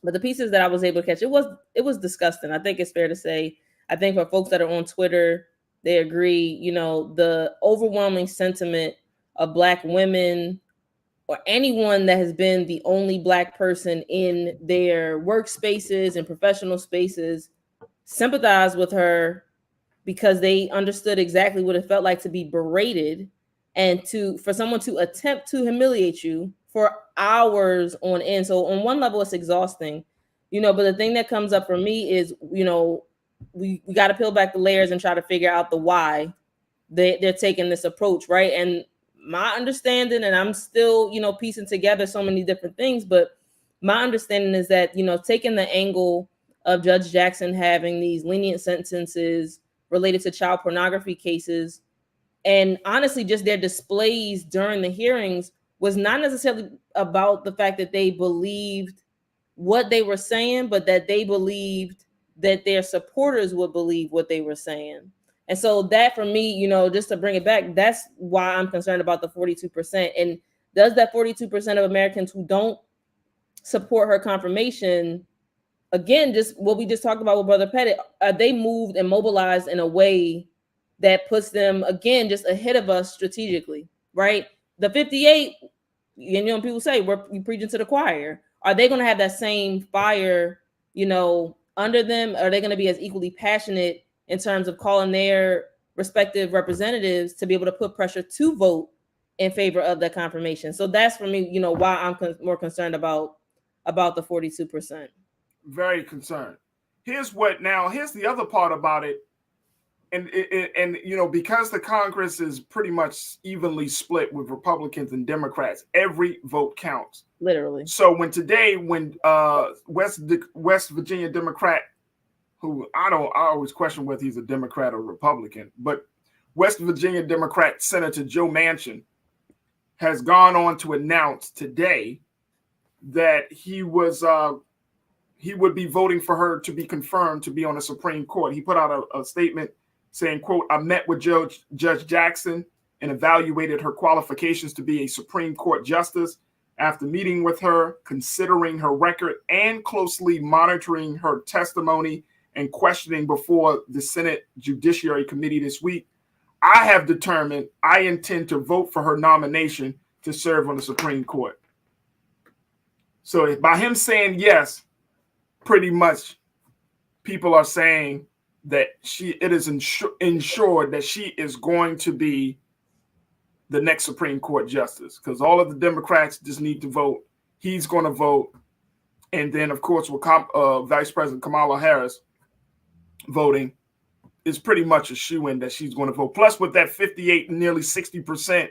S3: but the pieces that I was able to catch, it was disgusting. I think it's fair to say. I think for folks that are on Twitter, they agree. You know, the overwhelming sentiment of Black women or anyone that has been the only Black person in their workspaces and professional spaces sympathize with her, because they understood exactly what it felt like to be berated and for someone to attempt to humiliate you for hours on end. So on one level, it's exhausting, you know, but the thing that comes up for me is, you know, we got to peel back the layers and try to figure out the why they're taking this approach, right? And my understanding, and I'm still, you know, piecing together so many different things, but my understanding is that, you know, taking the angle of Judge Jackson having these lenient sentences related to child pornography cases, and honestly, just their displays during the hearings was not necessarily about the fact that they believed what they were saying, but that they believed that their supporters would believe what they were saying. And so that, for me, you know, just to bring it back, that's why I'm concerned about the 42%. And does that 42% of Americans who don't support her confirmation, again, just what we just talked about with Brother Pettit, are they moved and mobilized in a way that puts them, again, just ahead of us strategically, right? The 58, you know, people say we're preaching to the choir. Are they going to have that same fire, you know, under them? Are they going to be as equally passionate in terms of calling their respective representatives to be able to put pressure to vote in favor of that confirmation? So that's, for me, you know, why I'm more concerned about the 42%.
S1: Very concerned. Here's the other part about it. and you know, because the Congress is pretty much evenly split with Republicans and Democrats, every vote counts.
S3: Literally.
S1: So when West Virginia Democrat, who I always question whether he's a Democrat or Republican, but West Virginia Democrat Senator Joe Manchin has gone on to announce today that he would be voting for her to be confirmed to be on the Supreme Court. He put out a statement saying, quote, "I met with Judge Jackson and evaluated her qualifications to be a Supreme Court justice. After meeting with her, considering her record, and closely monitoring her testimony and questioning before the Senate Judiciary Committee this week, I have determined I intend to vote for her nomination to serve on the Supreme Court." So by him saying yes, pretty much people are saying that it is ensured that she is going to be the next Supreme Court justice, because all of the Democrats just need to vote. He's going to vote. And then, of course, with Vice President Kamala Harris voting, is pretty much a shoo-in that she's going to vote. Plus, with that 58, nearly 60%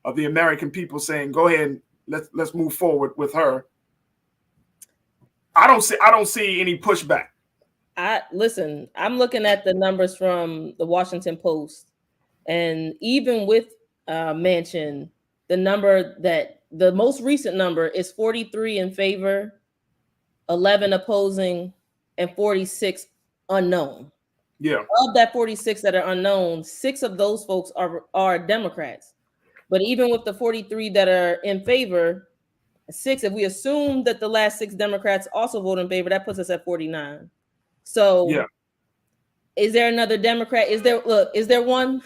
S1: of the American people saying, "Go ahead, let's move forward with her." I don't see any pushback.
S3: Listen, I'm looking at the numbers from the Washington Post, and even with Manchin, the most recent number is 43 in favor, 11 opposing, and 46 unknown.
S1: Yeah.
S3: Of that 46 that are unknown, 6 of those folks are Democrats. But even with the 43 that are in favor, 6, if we assume that the last 6 Democrats also vote in favor, that puts us at 49. So yeah. Is there another Democrat? Is there one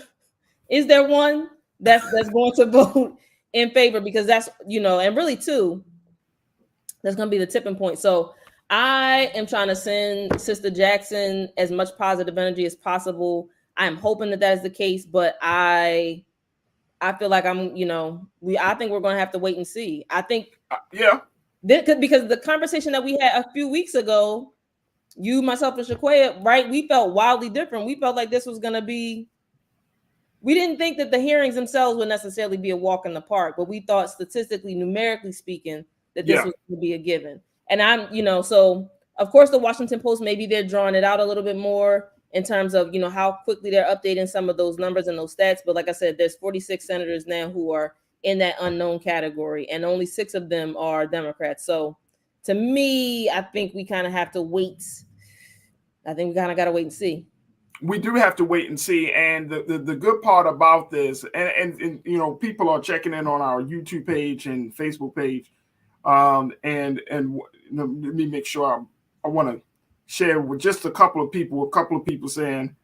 S3: that's going to vote in favor? Because that's, and really too, that's going to be the tipping point. So I am trying to send Sister Jackson as much positive energy as possible. I'm hoping that is the case, but I feel like I think we're going to have to wait and see. I think, because the conversation that we had a few weeks ago, you, myself, and Shaquaya, right? We felt wildly different. We felt like this was going to be. We didn't think that the hearings themselves would necessarily be a walk in the park, but we thought statistically, numerically speaking, that this was going to be a given. And so of course the Washington Post, maybe they're drawing it out a little bit more in terms of, how quickly they're updating some of those numbers and those stats. But like I said, there's 46 senators now who are in that unknown category, and only 6 of them are Democrats. So to me, I think we kind of have to wait. I think we kind of got to wait and see.
S1: We do have to wait and see. And the good part about this, and people are checking in on our YouTube page and Facebook page. And let me make sure I want to share with just a couple of people saying,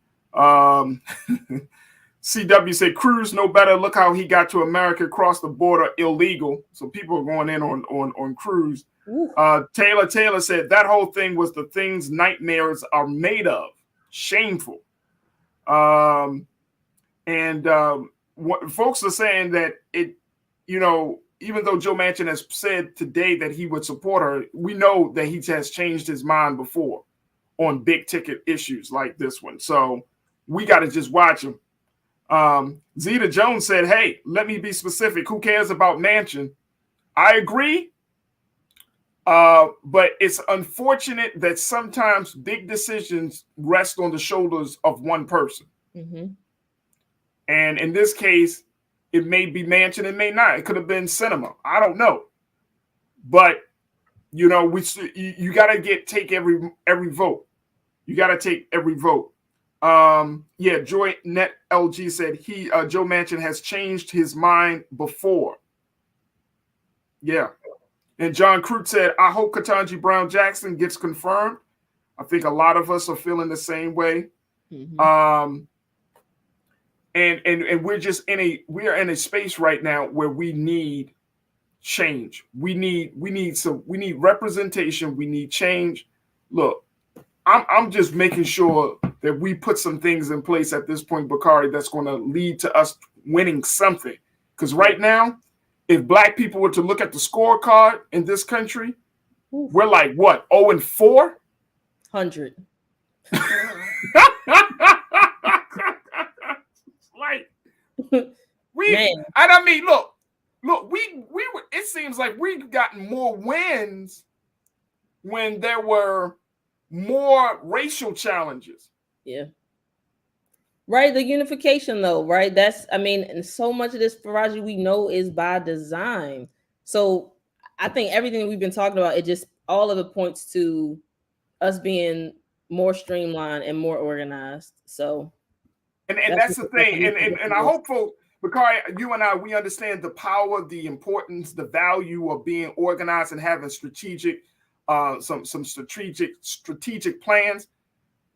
S1: CW said, "Cruz no better. Look how he got to America across the border illegal." So people are going in on Cruz. Taylor said that whole thing was the things nightmares are made of. Shameful. What folks are saying that it, even though Joe Manchin has said today that he would support her, we know that he has changed his mind before on big ticket issues like this one. So we got to just watch him. Zeta Jones said, "Hey, let me be specific. Who cares about Manchin?" I agree. But it's unfortunate that sometimes big decisions rest on the shoulders of one person. Mm-hmm. And in this case, it may be Manchin, it may not. It could have been Sinema. I don't know. But, you got to take every vote. You got to take every vote. Joy Net LG said Joe Manchin has changed his mind before. Yeah. And John Crute said, "I hope Ketanji Brown Jackson gets confirmed." I think a lot of us are feeling the same way. Mm-hmm. And we are in a space right now where we need change. We need representation. We need change. Look, I'm just making sure that we put some things in place at this point, Bakari, that's going to lead to us winning something. Because right now, if Black people were to look at the scorecard in this country, we're like, what, 0-4?
S3: 100. Man.
S1: And I mean, look, it seems like we've gotten more wins when there were more racial challenges.
S3: Yeah. Right, the unification though, right? And so much of this, Farajii, we know is by design. So I think everything we've been talking about, all of it points to us being more streamlined and more organized. So,
S1: and that's the thing. And I hope, because you and I, we understand the power, the importance, the value of being organized and having strategic, some strategic plans.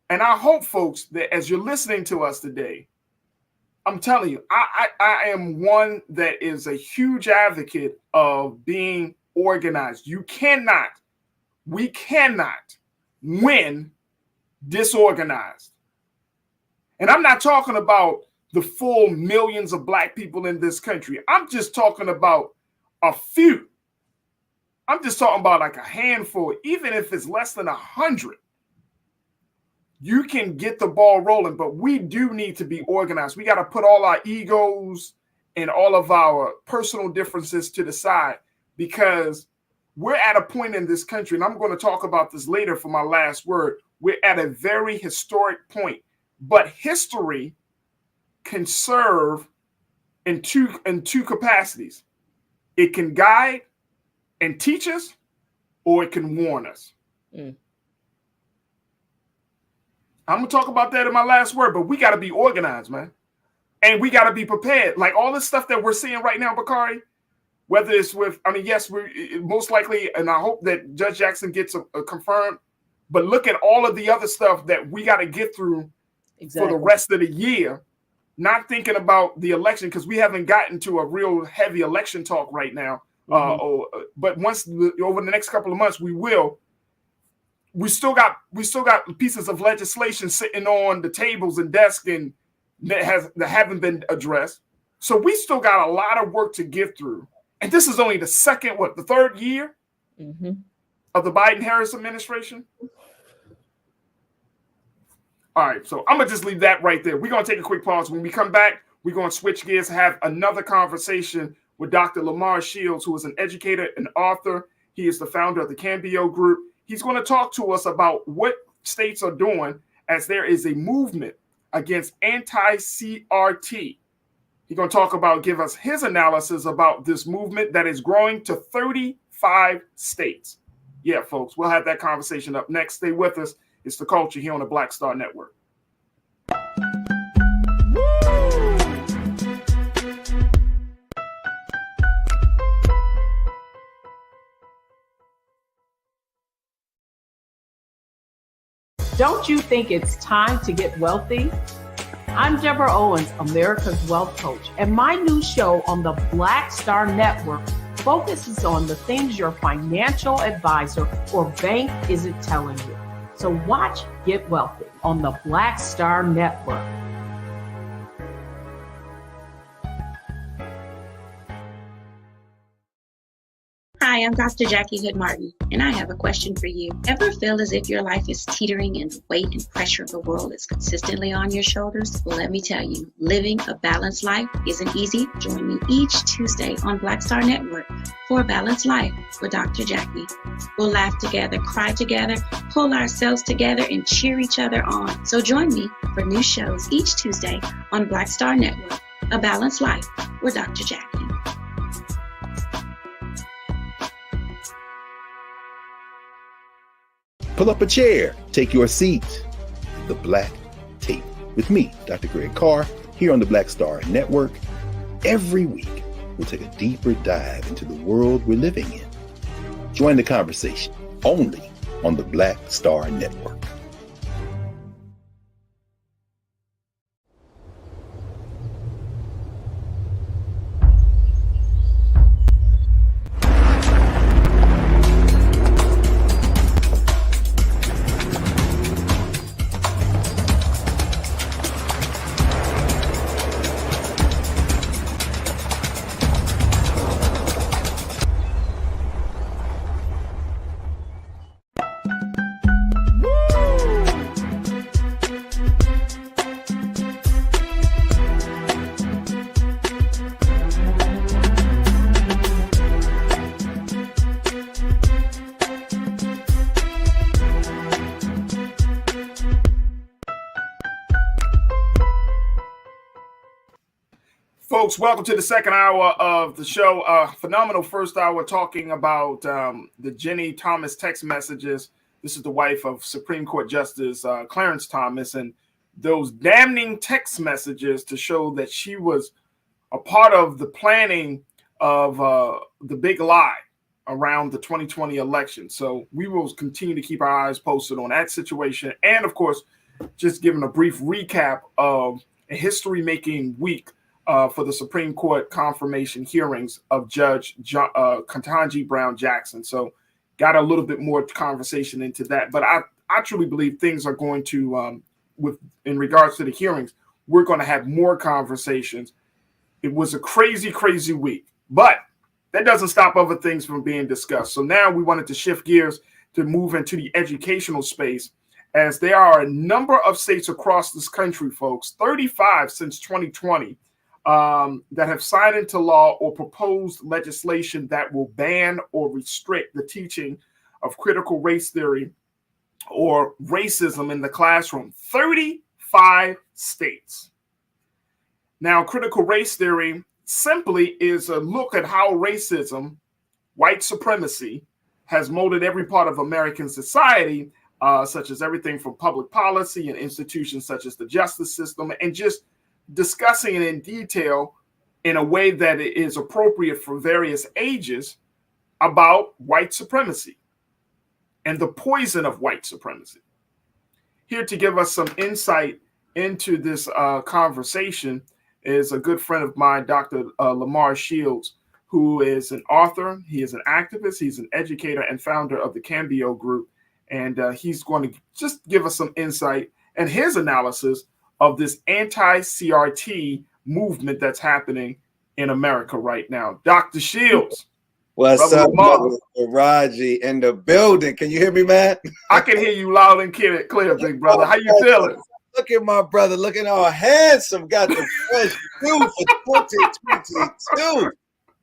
S1: And I hope, folks, that as you're listening to us today, I'm telling you, I am one that is a huge advocate of being organized. We cannot win disorganized. And I'm not talking about the full millions of Black people in this country. I'm just talking about a few. I'm just talking about like a handful, even if it's less than 100. You can get the ball rolling, but we do need to be organized. We got to put all our egos and all of our personal differences to the side, because we're at a point in this country, and I'm going to talk about this later for my last word. We're at a very historic point, but history can serve in two capacities. It can guide and teach us, or it can warn us. I'm going to talk about that in my last word, but we got to be organized, man. And we got to be prepared. Like all this stuff that we're seeing right now, Bakari, whether it's with, yes, we're most likely, and I hope that Judge Jackson gets confirmed, but look at all of the other stuff that we got to get through for the rest of the year, not thinking about the election, because we haven't gotten to a real heavy election talk right now. But once over the next couple of months, we will. We still got pieces of legislation sitting on the tables and desks and that haven't been addressed. So we still got a lot of work to get through. And this is only the third year of the Biden-Harris administration. All right, so I'm going to just leave that right there. We're going to take a quick pause. When we come back, we're going to switch gears and have another conversation with Dr. Lamar Shields, who is an educator and author. He is the founder of the Cambio Group. He's going to talk to us about what states are doing as there is a movement against anti-CRT. He's going to give us his analysis about this movement that is growing to 35 states. Yeah, folks, we'll have that conversation up next. Stay with us. It's The Culture here on the Black Star Network.
S4: Don't you think it's time to get wealthy? I'm Deborah Owens, America's Wealth Coach, and my new show on the Black Star Network focuses on the things your financial advisor or bank isn't telling you. So watch Get Wealthy on the Black Star Network.
S6: Hi, I'm Dr. Jackie Hood Martin, and I have a question for you. Ever feel as if your life is teetering and the weight and pressure of the world is consistently on your shoulders? Well, let me tell you, living a balanced life isn't easy. Join me each Tuesday on Black Star Network for A Balanced Life with Dr. Jackie. We'll laugh together, cry together, pull ourselves together, and cheer each other on. So join me for new shows each Tuesday on Black Star Network, A Balanced Life with Dr. Jackie.
S5: Pull up a chair, take your seat. The Black Tape with me, Dr. Greg Carr, here on the Black Star Network. Every week, we'll take a deeper dive into the world we're living in. Join the conversation only on the Black Star Network.
S1: folks, welcome to the second hour of the show. Phenomenal first hour talking about the Ginni Thomas text messages. This is the wife of Supreme Court Justice Clarence Thomas, and those damning text messages to show that she was a part of the planning of the big lie around the 2020 election. So we will continue to keep our eyes posted on that situation. And of course, just giving a brief recap of a history-making week for the Supreme Court confirmation hearings of Judge Ketanji Brown Jackson. So got a little bit more conversation into that. But I truly believe things are going to, in regards to the hearings, we're going to have more conversations. It was a crazy, crazy week. But that doesn't stop other things from being discussed. So now we wanted to shift gears to move into the educational space, as there are a number of states across this country, folks, 35 since 2020, that have signed into law or proposed legislation that will ban or restrict the teaching of critical race theory or racism in the classroom. 35 states. Now, critical race theory simply is a look at how racism, white supremacy, has molded every part of American society, such as everything from public policy and institutions such as the justice system, and just discussing it in detail in a way that it is appropriate for various ages about white supremacy and the poison of white supremacy. Here to give us some insight into this conversation is a good friend of mine, Dr. Lamar Shields, who is an author, he is an activist, he's an educator and founder of the Cambio Group. And he's going to just give us some insight and his analysis of this anti-CRT movement that's happening in America right now. Dr. Shields.
S8: What's up, brother Farajii in the building? Can you hear me, man?
S1: I can hear you loud and clear, big brother. How you feeling?
S8: Look at my brother, looking all handsome. Got the fresh suit for 2022.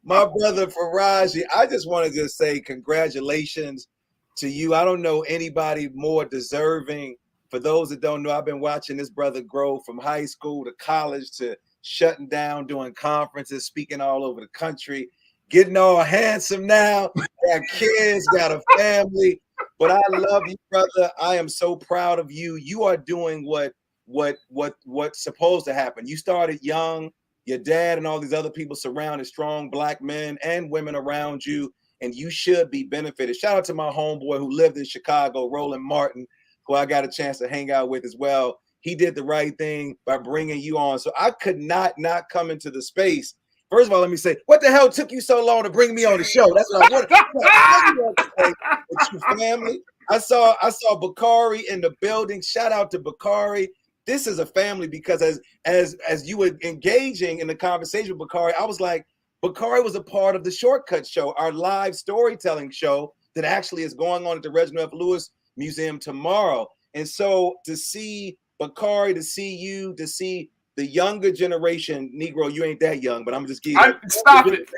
S8: My brother Farajii, I just wanted to say congratulations to you. I don't know anybody more deserving. For those that don't know, I've been watching this brother grow from high school to college to shutting down, doing conferences, speaking all over the country, getting all handsome now, got kids, got a family. But I love you, brother. I am so proud of you. You are doing what's supposed to happen. You started young. Your dad and all these other people surrounded strong black men and women around you, and you should be benefited. Shout out to my homeboy who lived in Chicago, Roland Martin, who I got a chance to hang out with as well. He did the right thing by bringing you on. So I could not come into the space. First of all, let me say, what the hell took you so long to bring me on the show? That's what I want to say with your family. I saw Bakari in the building. Shout out to Bakari. This is a family, because as you were engaging in the conversation with Bakari, I was like, Bakari was a part of the Shortcut Show, our live storytelling show that actually is going on at the Reginald F. Lewis Museum tomorrow. And so to see Bakari, to see you, to see the younger generation, Negro, you ain't that young, but I'm just giving you
S1: stop it.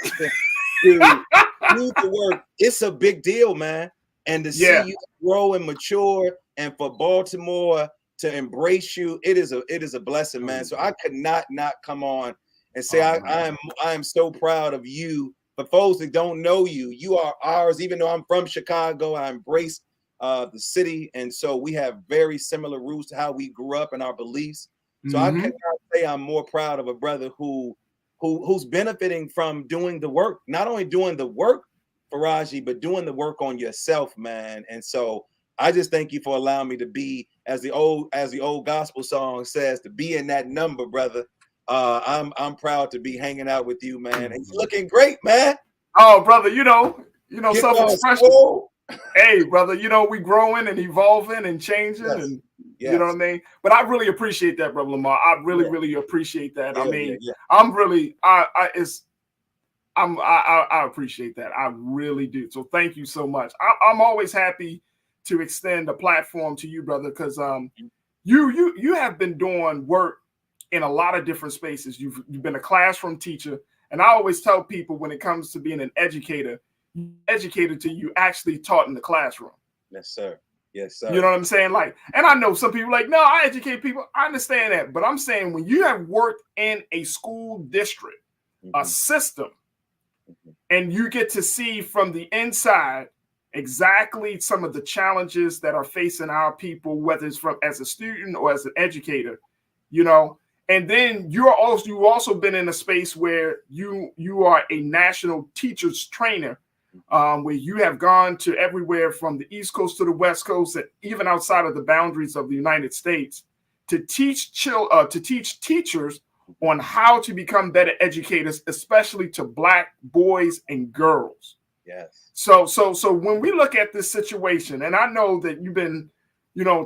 S8: Do the work. It's a big deal, man. And to see you grow and mature, and for Baltimore to embrace you, it is a blessing, man. So I could not come on and say I am so proud of you. For folks that don't know you, you are ours. Even though I'm from Chicago, I embrace the city, and so we have very similar roots to how we grew up and our beliefs. So I cannot say I'm more proud of a brother who's benefiting from doing the work, not only doing the work, Farajii, but doing the work on yourself, man. And so I just thank you for allowing me to be, as the old gospel song says, to be in that number, brother. I'm proud to be hanging out with you, man. And you're looking great, man.
S1: Oh, brother, you know, self-expression. Hey, brother, we growing and evolving and changing, and you know what I mean? But I really appreciate that, brother Lamar. I really appreciate that. I appreciate that. I really do. So thank you so much. I'm always happy to extend a platform to you, brother, because you have been doing work in a lot of different spaces. You've been a classroom teacher, and I always tell people, when it comes to being an educator, you educated till you actually taught in the classroom.
S8: Yes, sir. Yes, sir.
S1: You know what I'm saying? Like, and I know some people like, no, I educate people. I understand that. But I'm saying, when you have worked in a school district a system, and you get to see from the inside exactly some of the challenges that are facing our people, whether it's from as a student or as an educator, you know. And then you've also been in a space where you are a national teachers trainer, where you have gone to everywhere from the East Coast to the West Coast, and even outside of the boundaries of the United States, to teach teachers on how to become better educators, especially to Black boys and girls.
S8: Yes.
S1: So when we look at this situation, and I know that you've been,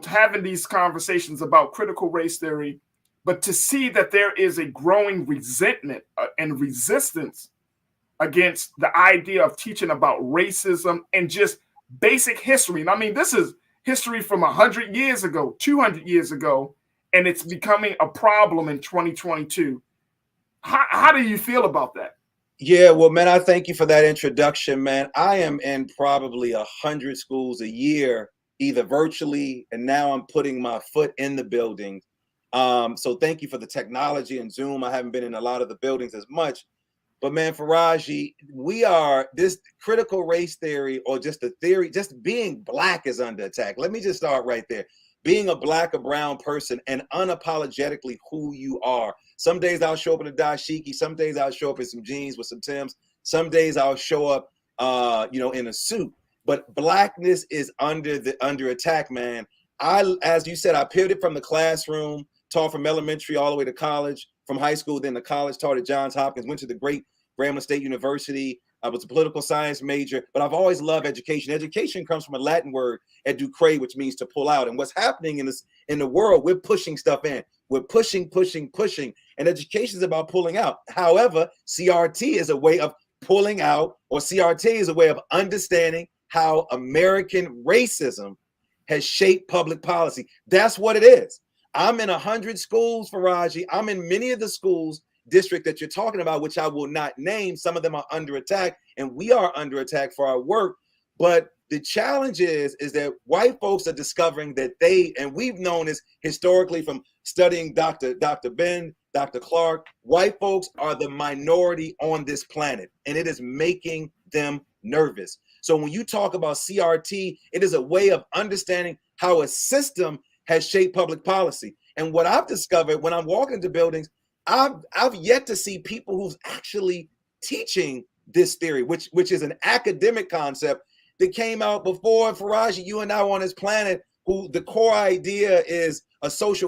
S1: having these conversations about critical race theory, but to see that there is a growing resentment and resistance against the idea of teaching about racism and just basic history. And I mean, this is history from 100 years ago, 200 years ago, and it's becoming a problem in 2022. How do you feel about that?
S8: Yeah, well, man, I thank you for that introduction, man. I am in probably 100 schools a year, either virtually, and now I'm putting my foot in the building. So thank you for the technology and Zoom. I haven't been in a lot of the buildings as much, but man, Farajii, this critical race theory, or just the theory, just being Black is under attack. Let me just start right there. Being a Black or brown person and unapologetically who you are. Some days I'll show up in a dashiki. Some days I'll show up in some jeans with some Timbs. Some days I'll show up, in a suit. But Blackness is under attack, man. As you said, I pivoted from the classroom, taught from elementary all the way to college, from high school, then to college, taught at Johns Hopkins, went to the great Grambling State University. I was a political science major, but I've always loved education. Education comes from a Latin word, educare, which means to pull out. And what's happening in the world, we're pushing stuff in. We're pushing. And education is about pulling out. However, CRT is a way of pulling out, or CRT is a way of understanding how American racism has shaped public policy. That's what it is. I'm in 100 schools, Farajii. I'm in many of the schools district that you're talking about, which I will not name. Some of them are under attack, and we are under attack for our work. But the challenge is that white folks are discovering that and we've known this historically from studying Dr. Ben, Dr. Clark, white folks are the minority on this planet, and it is making them nervous. So when you talk about CRT, it is a way of understanding how a system has shaped public policy. And what I've discovered when I'm walking into buildings, I've yet to see people who's actually teaching this theory, which is an academic concept that came out before Farajii, you and I were on this planet, who the core idea is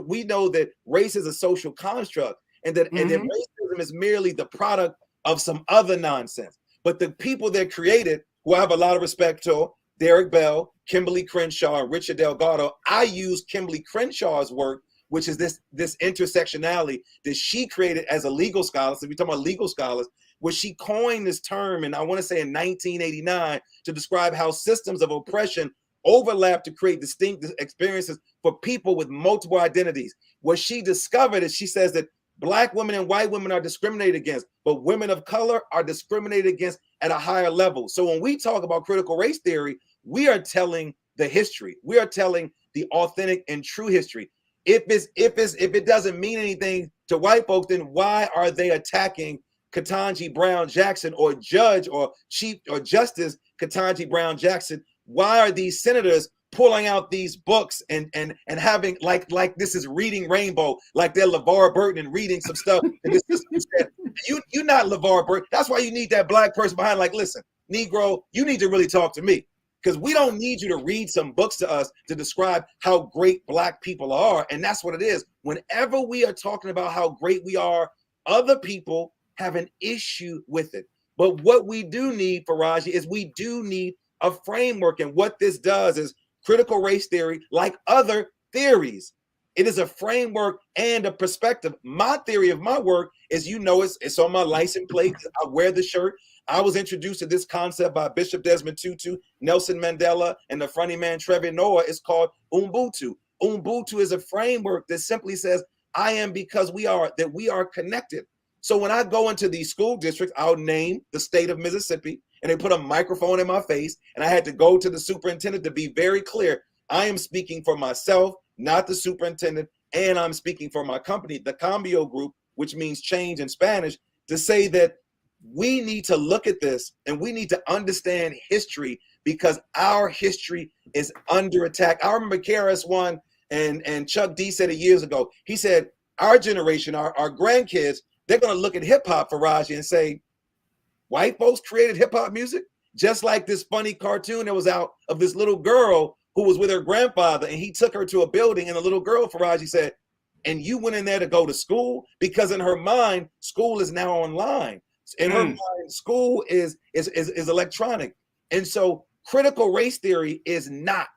S8: we know that race is a social construct, and that racism is merely the product of some other nonsense. But the people that created, who I have a lot of respect to, Derek Bell, Kimberly Crenshaw, and Richard Delgado, I use Kimberly Crenshaw's work, which is this intersectionality that she created as a legal scholar. So we're talking about legal scholars, where she coined this term, and I want to say in 1989, to describe how systems of oppression overlap to create distinct experiences for people with multiple identities. What she discovered is, she says that Black women and white women are discriminated against, but women of color are discriminated against at a higher level. So when we talk about critical race theory, we are telling the history. We are telling the authentic and true history. If it doesn't mean anything to white folks, then why are they attacking Ketanji Brown Jackson, or Judge or Chief or Justice Ketanji Brown Jackson? Why are these senators pulling out these books and having like this is reading Rainbow, like they're LeVar Burton and reading some stuff? And this is you're not LeVar Burton. That's why you need that Black person behind. Like, listen, Negro, you need to really talk to me, because we don't need you to read some books to us to describe how great Black people are. And that's what it is. Whenever we are talking about how great we are, other people have an issue with it. But what we do need, Farajii, is we do need a framework. And what this does is critical race theory, like other theories, it is a framework and a perspective. My theory of my work is, it's on my license plate. I wear the shirt. I was introduced to this concept by Bishop Desmond Tutu, Nelson Mandela, and the funny man Trevor Noah. It's called Ubuntu. Ubuntu is a framework that simply says, I am because we are connected. So when I go into these school districts, I'll name the state of Mississippi, and they put a microphone in my face, and I had to go to the superintendent to be very clear. I am speaking for myself, not the superintendent, and I'm speaking for my company, the Cambio Group, which means change in Spanish. to say that we need to look at this and we need to understand history because our history is under attack. I remember KRS-One and Chuck D said it years ago. He said, our generation, our grandkids, they're going to look at hip hop, Farajii, and say, white folks created hip hop music? Just like this funny cartoon that was out of this little girl who was with her grandfather, and he took her to a building, and the little girl, Farajii, said, and you went in there to go to school? Because in her mind, school is now online. In her mind, school is electronic. And so critical race theory is not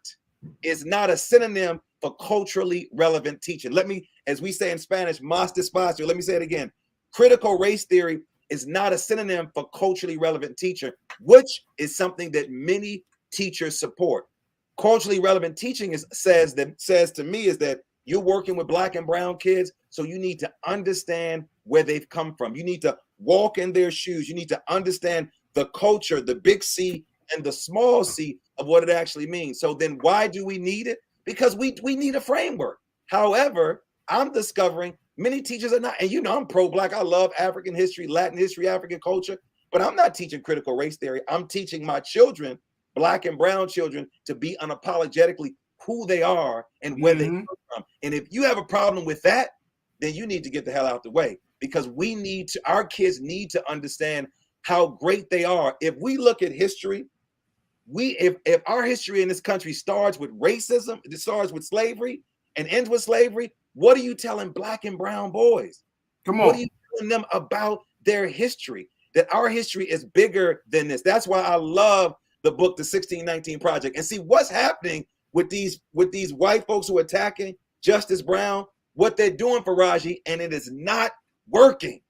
S8: a synonym for culturally relevant teaching. Let me, as we say in Spanish, más despacio, let me say it again. Critical race theory is not a synonym for culturally relevant teacher, which is something that many teachers support. Culturally relevant teaching says to me is that you're working with Black and brown kids, so you need to understand where they've come from. You need to walk in their shoes. You need to understand the culture, the big C and the small c of what it actually means. So then why do we need it? Because we need a framework. However, I'm discovering many teachers are not, and you know, I'm pro-Black. I love African history, Latin history, African culture, but I'm not teaching critical race theory. I'm teaching my children, Black and brown children, to be unapologetically who they are and where they come from. And if you have a problem with that, then you need to get the hell out the way, because our kids need to understand how great they are. If we look at history, if our history in this country starts with racism, it starts with slavery and ends with slavery, what are you telling Black and brown boys?
S1: Come on.
S8: What are you telling them about their history? That our history is bigger than this. That's why I love the book, The 1619 Project. And see what's happening with these white folks who are attacking Justice Brown, what they're doing, Farajii, and it is not working.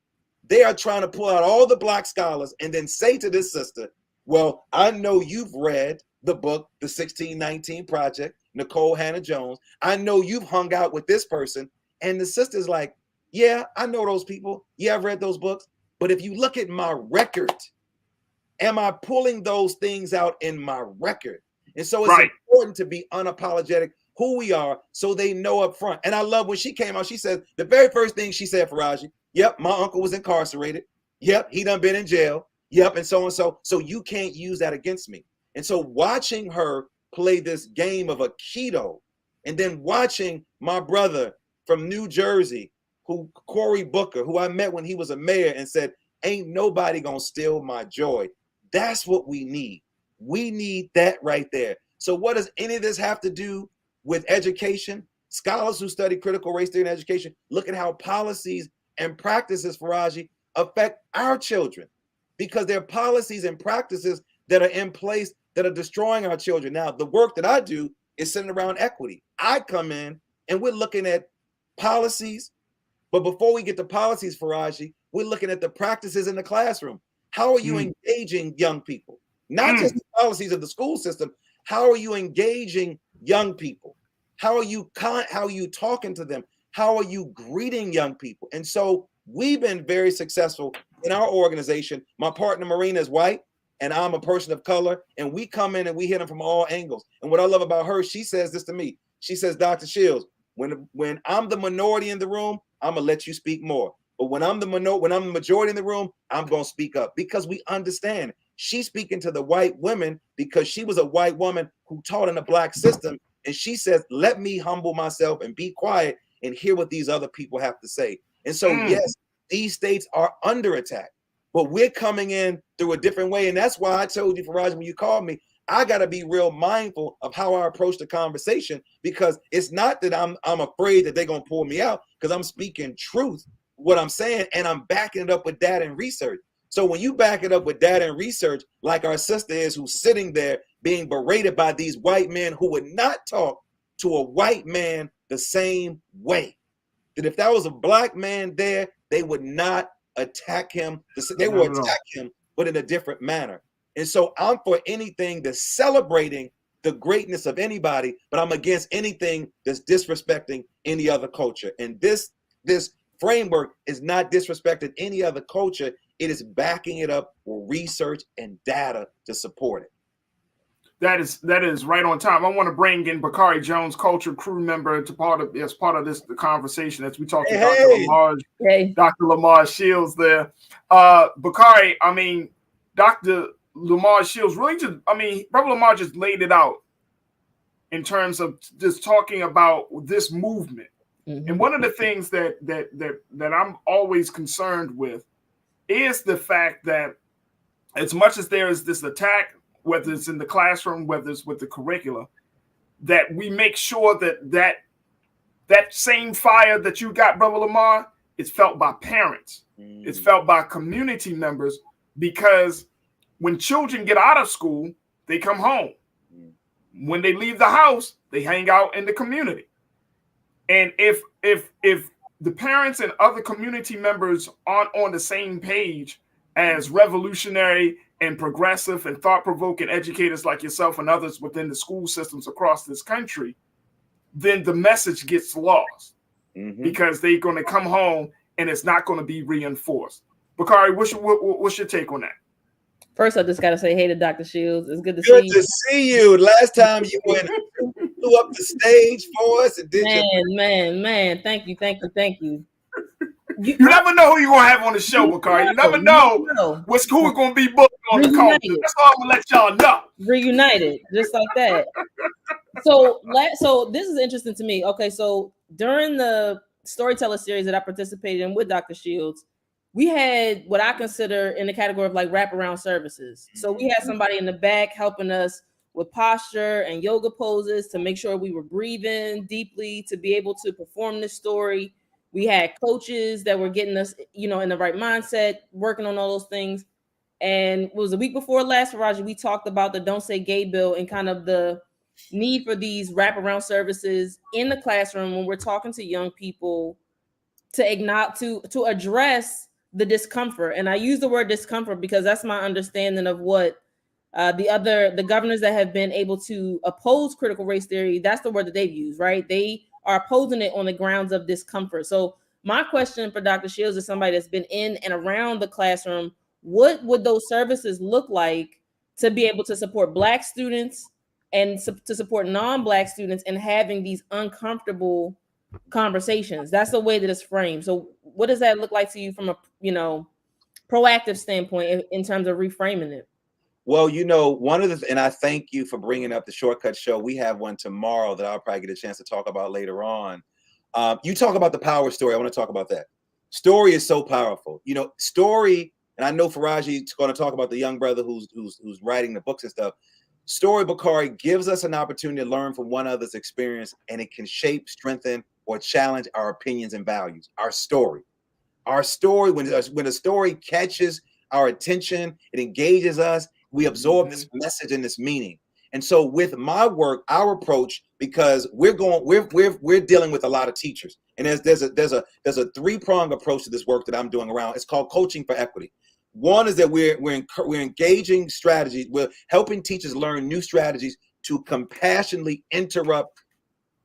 S8: They are trying to pull out all the Black scholars and then say to this sister, well, I know you've read the book, The 1619 Project, Nicole Hannah-Jones. I know you've hung out with this person. And the sister's like, yeah, I know those people. Yeah, I've read those books. But if you look at my record, am I pulling those things out in my record? And so it's important to be unapologetic who we are so they know up front. And I love when she came out, she said, the very first thing she said, Farajii, yep, my uncle was incarcerated. Yep, he done been in jail. Yep, and so and so. So you can't use that against me. And so watching her play this game of Aikido, and then watching my brother from New Jersey, Cory Booker, who I met when he was a mayor, and said, ain't nobody gonna steal my joy. That's what we need. We need that right there. So what does any of this have to do with education? Scholars who study critical race theory in education look at how policies and practices, Farajii, affect our children, because there are policies and practices that are in place that are destroying our children. Now, the work that I do is centered around equity. I come in and we're looking at policies, but before we get to policies, Farajii, we're looking at the practices in the classroom. How are you engaging young people? Not just the policies of the school system. How are you engaging young people? How are you talking to them? How are you greeting young people? And so we've been very successful in our organization. My partner Marina is white, and I'm a person of color, and we come in and we hit them from all angles. And what I love about her, she says this to me. She says, Dr. Shields, when I'm the minority in the room, I'm gonna let you speak more. But when I'm the majority in the room, I'm gonna speak up, because we understand. She's speaking to the white women because she was a white woman who taught in a Black system. And she says, let me humble myself and be quiet and hear what these other people have to say. And so, yes, these states are under attack, but we're coming in through a different way. And that's why I told you, Farajii, when you called me, I got to be real mindful of how I approach the conversation, because it's not that I'm afraid that they're going to pull me out, because I'm speaking truth, what I'm saying, and I'm backing it up with data and research. So when you back it up with data and research, like our sister is, who's sitting there being berated by these white men who would not talk to a white man the same way, that if that was a Black man there, they would not attack him. They would attack him, but in a different manner. And so I'm for anything that's celebrating the greatness of anybody, but I'm against anything that's disrespecting any other culture. And this framework is not disrespecting any other culture. It is backing it up with research and data to support it.
S1: That is right on time. I want to bring in Bakari Jones, culture crew member, as part of this conversation as we talk to Dr. Lamar Shields there. Bakari, I mean, Dr. Lamar Shields really Brother Lamar just laid it out in terms of just talking about this movement. Mm-hmm. And one of the things that I'm always concerned with is the fact that as much as there is this attack, whether it's in the classroom, whether it's with the curricula, that we make sure that same fire that you got, Brother Lamar, is felt by parents. It's felt by community members, because when children get out of school, they come home. When they leave the house, they hang out in the community. And if the parents and other community members aren't on the same page as revolutionary and progressive and thought-provoking educators like yourself and others within the school systems across this country, then the message gets lost, because they're going to come home and it's not going to be reinforced. Bakari, what's your take on that?
S3: First, I just got to say hey to Dr. Shields. It's good to
S8: see you.
S3: Good to
S8: see you. Last time you went flew up the stage for us and did
S3: man. Thank you.
S1: You never know who you're going to have on the show, Bakari. You never know who we're going to be booked on the call. That's all I'm going to let y'all know.
S3: Reunited, just like that. So this is interesting to me. Okay, so during the storyteller series that I participated in with Dr. Shields, we had what I consider in the category of like wraparound services. So we had somebody in the back helping us with posture and yoga poses to make sure we were breathing deeply to be able to perform this story. We had coaches that were getting us, in the right mindset, working on all those things. And it was a week before last, Farajii, we talked about the Don't Say Gay bill and kind of the need for these wraparound services in the classroom when we're talking to young people to address the discomfort. And I use the word discomfort because that's my understanding of what the governors that have been able to oppose critical race theory, that's the word that they've used, right? They are opposing it on the grounds of discomfort. So my question for Dr. Shields is somebody that's been in and around the classroom, what would those services look like to be able to support Black students and to support non-Black students in having these uncomfortable conversations? That's the way that it's framed. So what does that look like to you from a proactive standpoint in terms of reframing it?
S8: Well, and I thank you for bringing up the Shortcut Show. We have one tomorrow that I'll probably get a chance to talk about later on. You talk about the power story. I want to talk about that. Story is so powerful. Story, and I know Farajii is going to talk about the young brother who's writing the books and stuff. Story, Bakari, gives us an opportunity to learn from one another's experience, and it can shape, strengthen, or challenge our opinions and values. Our story, when a story catches our attention, it engages us. We absorb this message and this meaning. And so with my work, our approach, because we're dealing with a lot of teachers, and there's a three-pronged approach to this work that I'm doing around. It's called coaching for equity. One is that we're engaging strategies. We're helping teachers learn new strategies to compassionately interrupt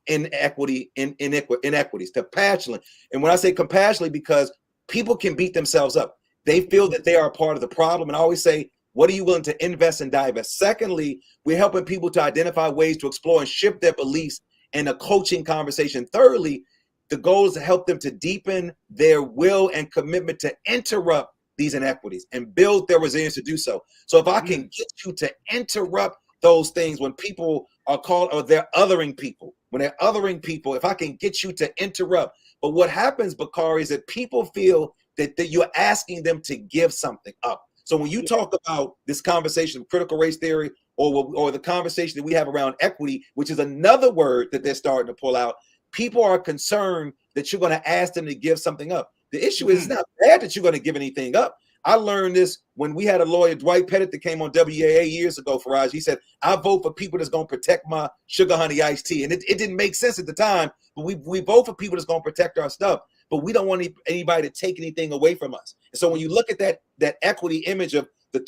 S8: inequities, to passionately. And when I say compassionately, because people can beat themselves up. They feel that they are a part of the problem. And I always say, what are you willing to invest and divest? Secondly, we're helping people to identify ways to explore and shift their beliefs in a coaching conversation. Thirdly, the goal is to help them to deepen their will and commitment to interrupt these inequities and build their resilience to do so. So if I can get you to interrupt those things when people are called, or they're othering people, if I can get you to interrupt. But what happens, Bakari, is that people feel that you're asking them to give something up. So when you talk about this conversation of critical race theory, or the conversation that we have around equity, which is another word that they're starting to pull out, people are concerned that you're going to ask them to give something up. The issue is it's not bad that you're going to give anything up. I learned this when we had a lawyer, Dwight Pettit, that came on WAA years ago, Farajii. He said, I vote for people that's going to protect my sugar honey iced tea. And it didn't make sense at the time, but we vote for people that's going to protect our stuff. But we don't want anybody to take anything away from us. And so when you look at that equity image of the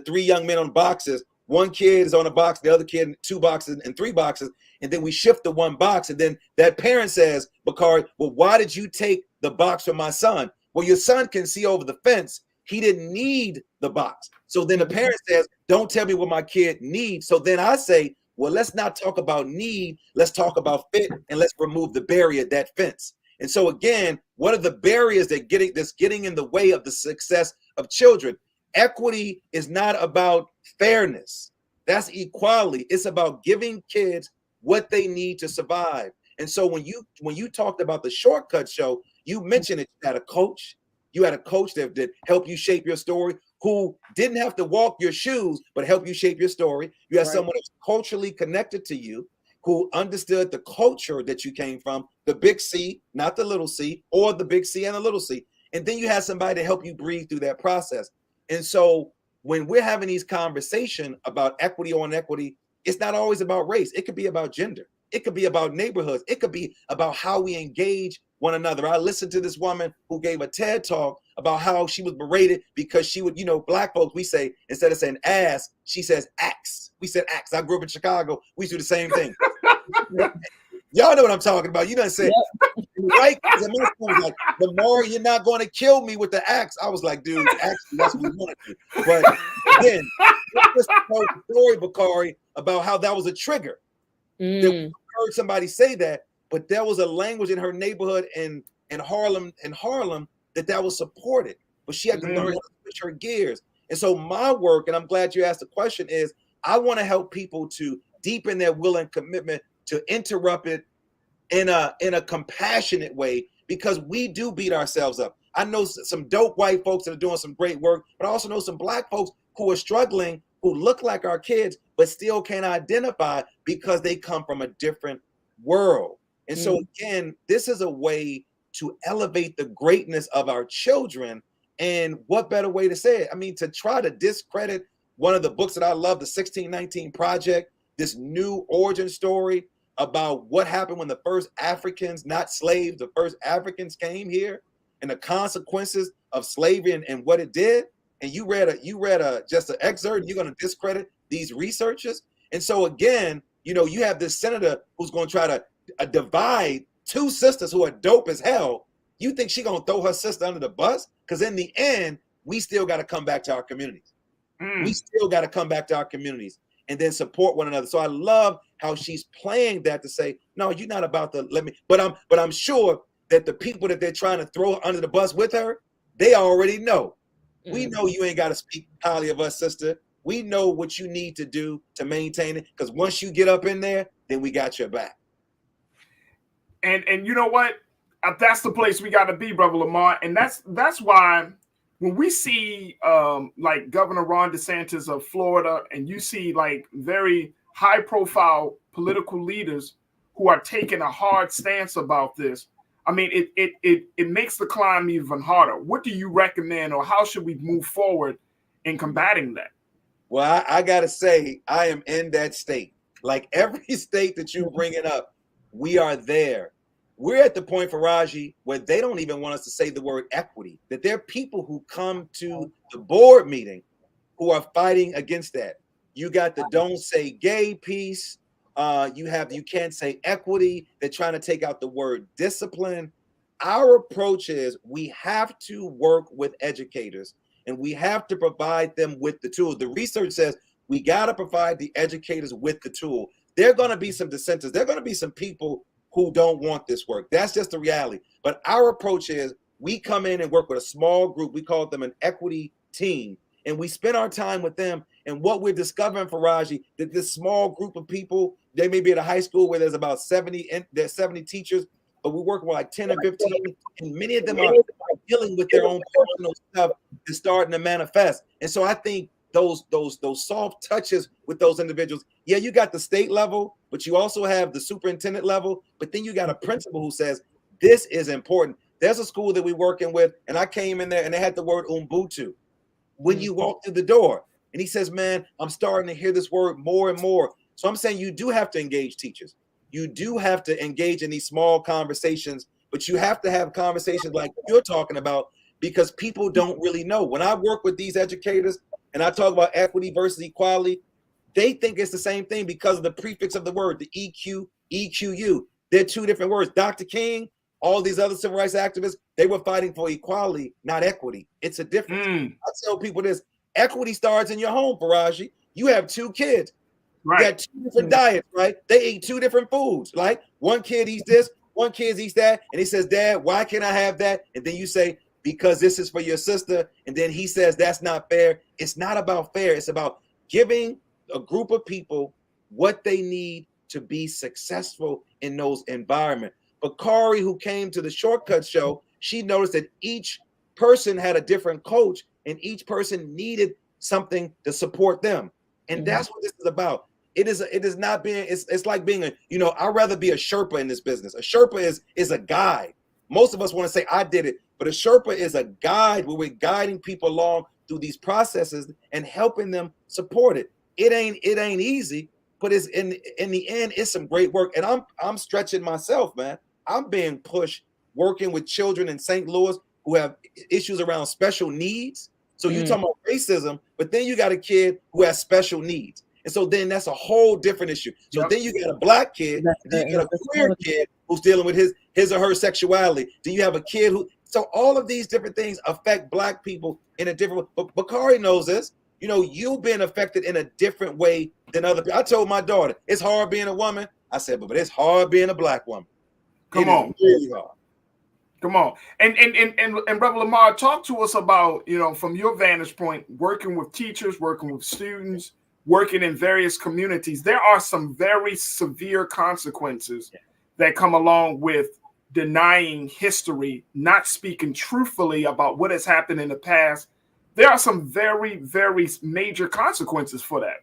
S8: three young men on boxes, one kid is on a box, the other kid in 2 boxes and 3 boxes, and then we shift to 1 box, and then that parent says, Bakari, well, why did you take the box from my son? Well, your son can see over the fence. He didn't need the box. So then the parent says, don't tell me what my kid needs. So then I say, well, let's not talk about need. Let's talk about fit, and let's remove the barrier, that fence. And so again, what are the barriers that's getting in the way of the success of children? Equity is not about fairness. That's equality. It's about giving kids what they need to survive. And so when you talked about the Shortcut show, you mentioned it. You had a coach. You had a coach that helped you shape your story, who didn't have to walk your shoes, but help you shape your story. You had someone that's culturally connected to you, who understood the culture that you came from, the big C, not the little c, or the big C and the little c. And then you had somebody to help you breathe through that process. And so when we're having these conversations about equity on equity, it's not always about race. It could be about gender. It could be about neighborhoods. It could be about how we engage one another. I listened to this woman who gave a TED talk about how she was berated because she would, black folks, we say, instead of saying ass, she says axe. We said axe. I grew up in Chicago. We do the same thing. Y'all know what I'm talking about. You done said, right? Was like, Lamar, you're not going to kill me with the axe. I was like, dude, actually, that's what we want to do. But then, let's tell the story, Bakari, about how that was a trigger. That we heard somebody say that, but there was a language in her neighborhood in Harlem that was supported. But she had to learn how to switch her gears. And so my work, and I'm glad you asked the question, is I want to help people to deepen their will and commitment to interrupt it in a compassionate way, because we do beat ourselves up. I know some dope white folks that are doing some great work, but I also know some black folks who are struggling, who look like our kids, but still can't identify because they come from a different world. And so again, this is a way to elevate the greatness of our children. And what better way to say it? I mean, to try to discredit one of the books that I love, the 1619 Project, this new origin story about what happened when the first Africans, not slaves, the first Africans came here, and the consequences of slavery and what it did. And you read just an excerpt, and you're going to discredit these researchers. And so again, you have this senator who's going to try to divide two sisters who are dope as hell. You think she's going to throw her sister under the bus? Because in the end, we still got to come back to our communities. We still got to come back to our communities and then support one another. So I love how she's playing that to say, no, you're not about to let me. But I'm sure that the people that they're trying to throw under the bus with her, they already know. We know you ain't got to speak highly of us, sister. We know what you need to do to maintain it, because once you get up in there, then we got your back.
S1: And you know what? That's the place we got to be, Brother Lamar. And that's why when we see like Governor Ron DeSantis of Florida, and you see like very high profile political leaders who are taking a hard stance about this, I mean, it makes the climb even harder. What do you recommend, or how should we move forward in combating that?
S8: Well, I got to say, I am in that state. Like every state that you bring it up, we are there. We're at the point, Farajii, where they don't even want us to say the word equity, that there are people who come to the board meeting who are fighting against that. You got the don't say gay piece. You can't say equity. They're trying to take out the word discipline. Our approach is we have to work with educators, and we have to provide them with the tools. The research says we got to provide the educators with the tool. There are going to be some dissenters. There are going to be some people who don't want this work. That's just the reality. But our approach is we come in and work with a small group. We call them an equity team. And we spend our time with them. And what we're discovering, Farajii, that this small group of people, they may be at a high school where there's about 70 teachers, but we work with like 10 or 15, and many of them are dealing with their own personal stuff that's starting to manifest. And so I think those soft touches with those individuals, yeah, you got the state level, but you also have the superintendent level, but then you got a principal who says, this is important. There's a school that we're working with, and I came in there and they had the word Ubuntu when you walk through the door. And he says, man, I'm starting to hear this word more and more. So I'm saying you do have to engage teachers. You do have to engage in these small conversations, but you have to have conversations like you're talking about, because people don't really know. When I work with these educators and I talk about equity versus equality, they think it's the same thing because of the prefix of the word, the EQ, EQU. They're two different words. Dr. King, all these other civil rights activists, they were fighting for equality, not equity. It's a difference. I tell people this: equity starts in your home, Farajii. You have 2 kids.
S1: Right.
S8: You got 2 different diets, right? They eat 2 different foods. Like one kid eats this, one kid eats that, and he says, "Dad, why can't I have that?" And then you say, "Because this is for your sister." And then he says, "That's not fair." It's not about fair. It's about giving a group of people what they need to be successful in those environments. But Kari, who came to the Shortcut show, she noticed that each person had a different coach, and each person needed something to support them. And that's what this is about. It is not being, it's like being a, I'd rather be a Sherpa in this business. A Sherpa is a guide. Most of us want to say I did it, but a Sherpa is a guide where we're guiding people along through these processes and helping them support it. It ain't easy, but it's in the end, it's some great work. And I'm stretching myself, man. I'm being pushed working with children in St. Louis who have issues around special needs. So you're talking about racism, but then you got a kid who has special needs. And so then that's a whole different issue. So then you got a black kid, then you got a queer kid who's dealing with his or her sexuality. Then you have a kid so all of these different things affect black people in a different way. But Bakari knows this. You've been affected in a different way than other people. I told my daughter, it's hard being a woman. I said, but it's hard being a black woman.
S1: Come on.
S8: Really hard.
S1: Come on. And Brother Lamar, talk to us about, from your vantage point, working with teachers, working with students, working in various communities. There are some very severe consequences that come along with denying history, not speaking truthfully about what has happened in the past. There are some very, very major consequences for that.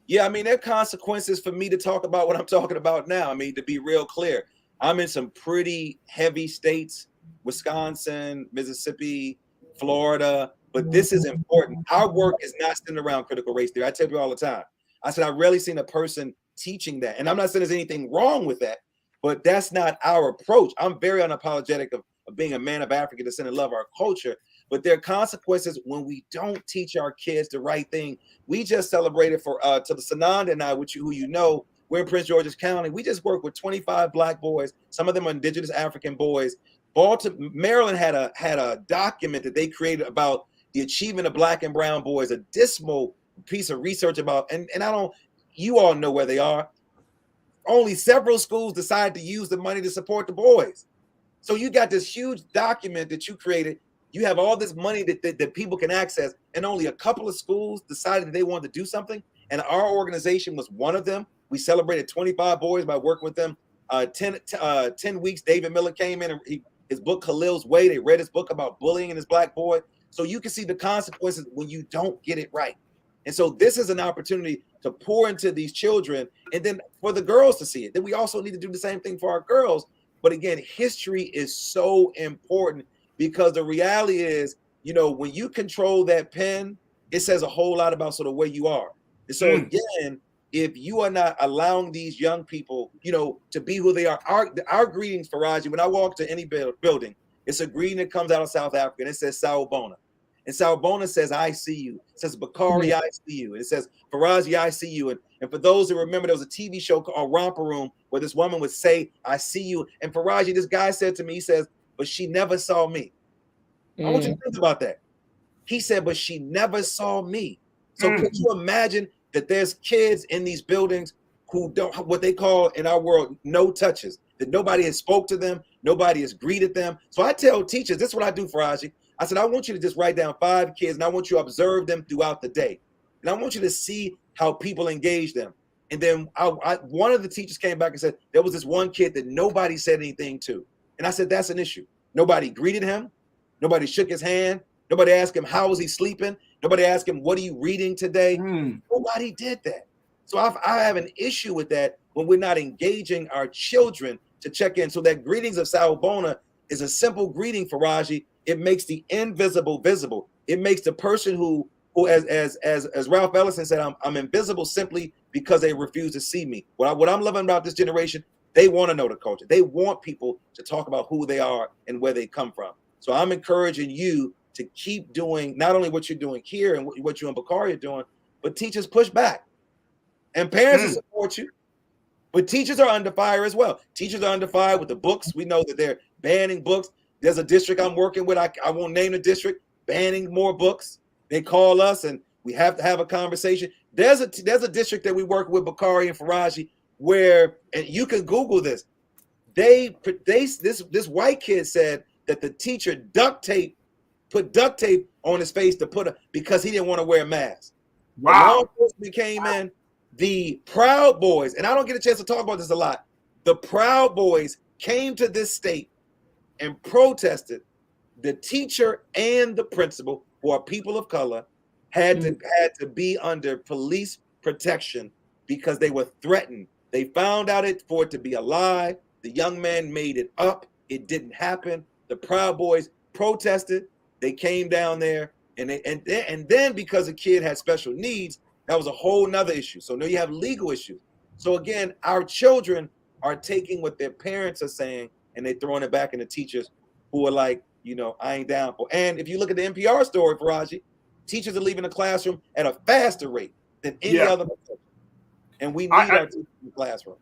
S8: Yeah, I mean, there are consequences for me to talk about what I'm talking about now. I mean, to be real clear, I'm in some pretty heavy states, Wisconsin, Mississippi, Florida, but this is important. Our work is not centered around critical race theory. I tell people all the time. I said, I've rarely seen a person teaching that. And I'm not saying there's anything wrong with that, but that's not our approach. I'm very unapologetic of being a man of African descent and love our culture. But there are consequences when we don't teach our kids the right thing. We just celebrated to the Sananda and I, who we're in Prince George's County. We just worked with 25 black boys. Some of them are indigenous African boys. Maryland had a document that they created about the achievement of black and brown boys, a dismal piece of research about, and you all know where they are. Only several schools decided to use the money to support the boys. So you got this huge document that you created. You have all this money that people can access, and only a couple of schools decided that they wanted to do something. And our organization was one of them. We celebrated 25 boys by working with them. 10 weeks, David Miller came in, and his book, Khalil's Way, they read his book about bullying and his black boy. So you can see the consequences when you don't get it right. And so this is an opportunity to pour into these children, and then for the girls to see it. Then we also need to do the same thing for our girls. But again, history is so important, because the reality is, when you control that pen, it says a whole lot about sort of where you are. And so again, if you are not allowing these young people, to be who they are, our greetings, Farajii, when I walk to any building, it's a greeting that comes out of South Africa, and it says Sawubona. And Sawubona says, I see you. It says, Bakari, I see you. And it says, Farajii, I see you. And for those who remember, there was a TV show called Romper Room where this woman would say, I see you. And Farajii, this guy said to me, he says, but she never saw me. I want you to think about that. He said, but she never saw me. So could you imagine that there's kids in these buildings who don't, what they call in our world, no touches, that nobody has spoke to them, nobody has greeted them. So I tell teachers, this is what I do, Farajii. I said, I want you to just write down 5 kids, and I want you to observe them throughout the day. And I want you to see how people engage them. And then one of the teachers came back and said, there was this one kid that nobody said anything to. And I said, that's an issue. Nobody greeted him. Nobody shook his hand. Nobody asked him, how is he sleeping? Nobody asked him, what are you reading today? Nobody did that. So I have an issue with that when we're not engaging our children to check in. So that greetings of Sawubona is a simple greeting, Farajii. It makes the invisible visible. It makes the person who as Ralph Ellison said, I'm invisible simply because they refuse to see me. What I'm loving about this generation, they want to know the culture. They want people to talk about who they are and where they come from. So I'm encouraging you to keep doing not only what you're doing here and what you and Bakari are doing, but teachers push back. And parents will support you. But teachers are under fire as well. Teachers are under fire with the books. We know that banning books. There's a district I'm working with. I won't name the district, banning more books. They call us and we have to have a conversation. There's a district that we work with, Bakari and Farajii, where, and you can Google this. This white kid said that the teacher put duct tape on his face because he didn't want to wear a mask.
S1: Wow.
S8: The law enforcement came in. The Proud Boys, and I don't get a chance to talk about this a lot. The Proud Boys came to this state and protested. The teacher and the principal, who are people of color, had to be under police protection because they were threatened. They found out for it to be a lie. The young man made it up. It didn't happen. The Proud Boys protested. They came down there, and then because the kid had special needs, that was a whole nother issue. So now you have legal issues. So again, our children are taking what their parents are saying and they're throwing it back into teachers who are like, I ain't down for. And if you look at the NPR story, Farajii, teachers are leaving the classroom at a faster rate than any other profession. And we need our teachers in the classroom.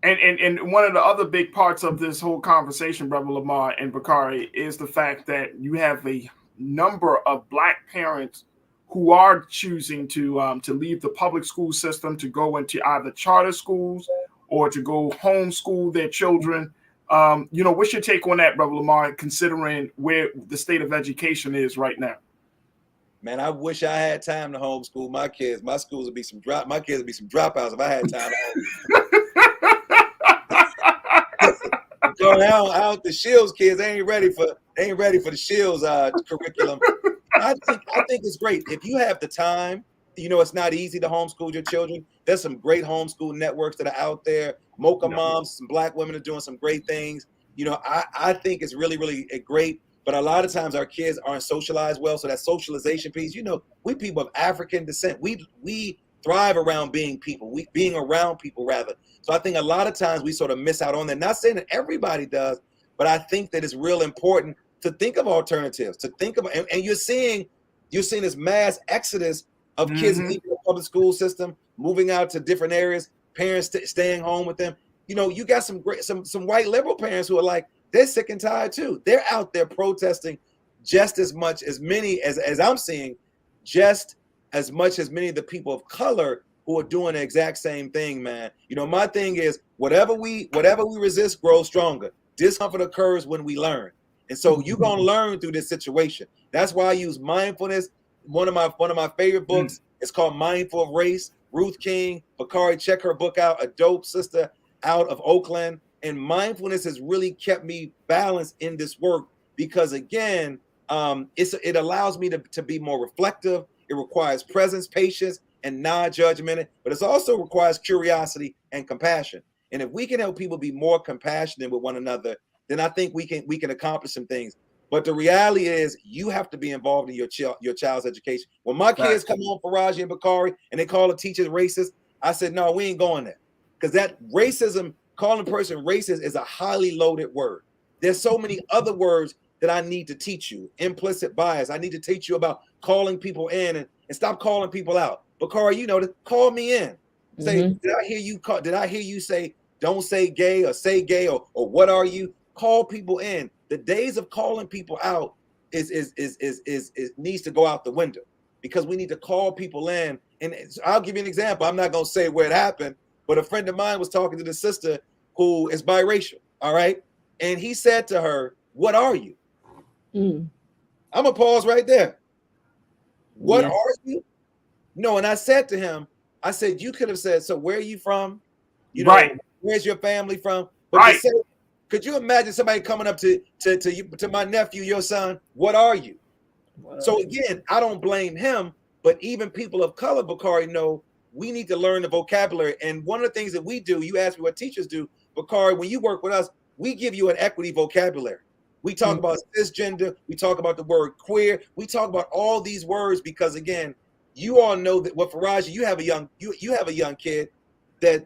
S1: And one of the other big parts of this whole conversation, Brother Lamar and Bakari, is the fact that you have a number of Black parents who are choosing to leave the public school system to go into either charter schools or to go homeschool their children. What's your take on that, Brother Lamar, considering where the state of education is right now?
S8: Man, I wish I had time to homeschool my kids. My kids would be some dropouts if I had time to homeschool. The Shields kids ain't ready for the Shields curriculum. I think it's great if you have the time. It's not easy to homeschool your children. There's some great homeschool networks that are out there. Mocha moms, some Black women are doing some great things. I think it's really, really great. But a lot of times our kids aren't socialized well. So that socialization piece, we people of African descent, we thrive around being people, being around people rather. So I think a lot of times we sort of miss out on that. Not saying that everybody does, but I think that it's real important to think of alternatives, to think of, and you're seeing this mass exodus of kids leaving the public school system, moving out to different areas, parents staying home with them. You got some white liberal parents who are like, they're sick and tired too. They're out there protesting just as much as many as I'm seeing, just as much as many of the people of color who are doing the exact same thing, man. My thing is whatever we resist grows stronger. Discomfort occurs when we learn. And so you're gonna learn through this situation. That's why I use mindfulness. One of my favorite books is called Mindful of Race. Ruth King, Bakari, check her book out, a dope sister out of Oakland. And mindfulness has really kept me balanced in this work because, again, it allows me to be more reflective. It requires presence, patience, and non-judgment, but it also requires curiosity and compassion. And if we can help people be more compassionate with one another, then I think we can accomplish some things. But the reality is you have to be involved in your child's education. When my kids come home, Farajii and Bakari, and they call a teacher racist, I said, no, we ain't going there. Because that racism, calling a person racist is a highly loaded word. There's so many other words that I need to teach you. Implicit bias. I need to teach you about calling people in and stop calling people out. Bakari, call me in. Say, did I hear you say, don't say gay or what are you? Call people in. The days of calling people out is needs to go out the window because we need to call people in. And I'll give you an example. I'm not going to say where it happened, but a friend of mine was talking to the sister who is biracial. All right. And he said to her, what are you? I'm going to pause right there. What are you? No. And I said to him, I said, you could have said, so where are you from? Where's your family from? But could you imagine somebody coming up to my nephew, your son, what are you? Wow. So again, I don't blame him, but even people of color, Bakari, know we need to learn the vocabulary. And one of the things that we do, you ask me what teachers do, Bakari, when you work with us, we give you an equity vocabulary. We talk about cisgender, we talk about the word queer, we talk about all these words because again, you all know that what Farajii, you have a young kid that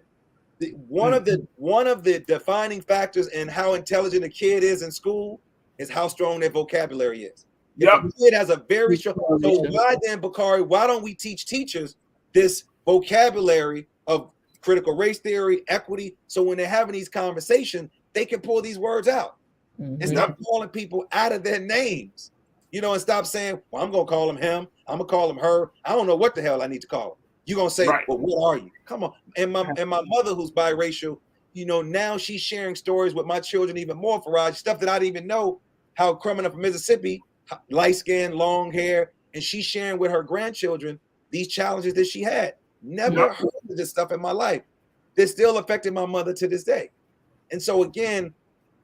S8: one of the defining factors in how intelligent a kid is in school is how strong their vocabulary is. If a kid has a very strong, so why then, Bakari, why don't we teach teachers this vocabulary of critical race theory, equity, so when they're having these conversations, they can pull these words out. and stop calling people out of their names, and stop saying, well, I'm going to call him, I'm going to call him her. I don't know what the hell I need to call him. You're going to say, well, what are you? Come on. And my mother, who's biracial, now she's sharing stories with my children even more, Farajii, stuff that I didn't even know, how coming up from Mississippi, light skin, long hair, and she's sharing with her grandchildren these challenges that she had. Never heard of this stuff in my life. They're still affecting my mother to this day. And so again,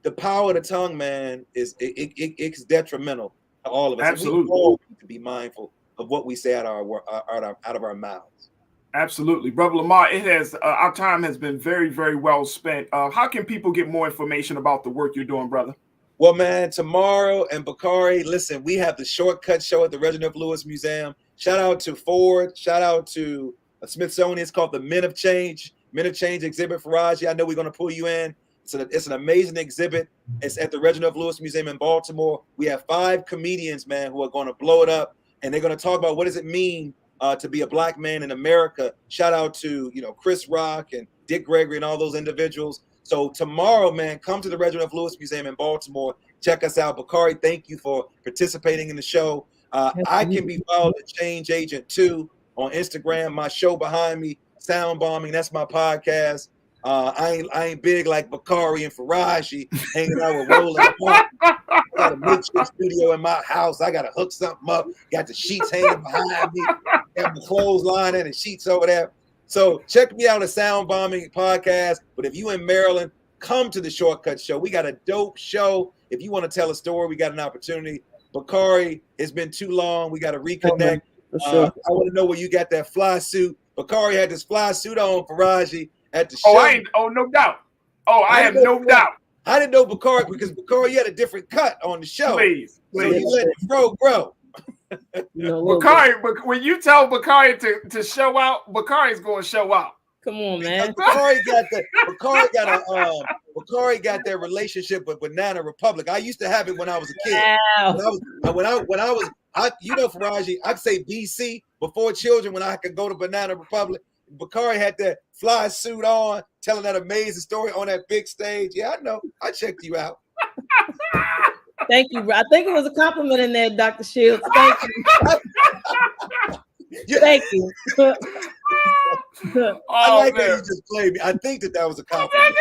S8: the power of the tongue, man, it's detrimental to all of us.
S1: Absolutely.
S8: We all need to be mindful of what we say out of our mouths.
S1: Absolutely. Brother Lamar, it has our time has been very, very well spent. How can people get more information about the work you're doing, brother?
S8: Well, man, tomorrow and Bakari, listen, we have the Shortcut Show at the Reginald Lewis Museum. Shout out to Ford. Shout out to Smithsonian. It's called the Men of Change exhibit, Farajii. I know we're going to pull you in. It's an amazing exhibit. It's at the Reginald Lewis Museum in Baltimore. We have 5 comedians, man, who are going to blow it up, and they're going to talk about what does it mean to be a black man in America. Shout out to Chris Rock and Dick Gregory and all those individuals. So tomorrow, man, come to the Reginald Lewis Museum in Baltimore. Check us out. Bakari, thank you for participating in the show. I can be followed at Change Agent 2 on Instagram. My show behind me, Sound Bombing, that's my podcast. I ain't big like Bakari and Farajii hanging out with Roland. I got a makeshift studio in my house. I got to hook something up. Got the sheets hanging behind me. Got the clothesline and the sheets over there. So check me out at Sound Bombing Podcast. But if you in Maryland, come to the Shortcut Show. We got a dope show. If you want to tell a story, we got an opportunity. Bakari, it's been too long. We got to reconnect. I want to know where you got that fly suit. Bakari had this fly suit on, Farajii, at the show.
S1: No doubt. I have no doubt.
S8: I didn't know Bakari because Bakari had a different cut on the show.
S1: Please.
S8: So he let it grow.
S1: Bakari, but when you tell Bakari to show out, Bakari's going to show out.
S3: Come on, man.
S8: Bakari got that relationship with Banana Republic. I used to have it when I was a kid. Wow. When I was Farajii, I'd say BC, before children, when I could go to Banana Republic. Bakari had that fly suit on, telling that amazing story on that big stage. Yeah, I know. I checked you out.
S3: Thank you, bro. I think it was a compliment in there, Dr. Shields. Thank you. Thank you.
S8: I like how you just played me. I think that was a compliment.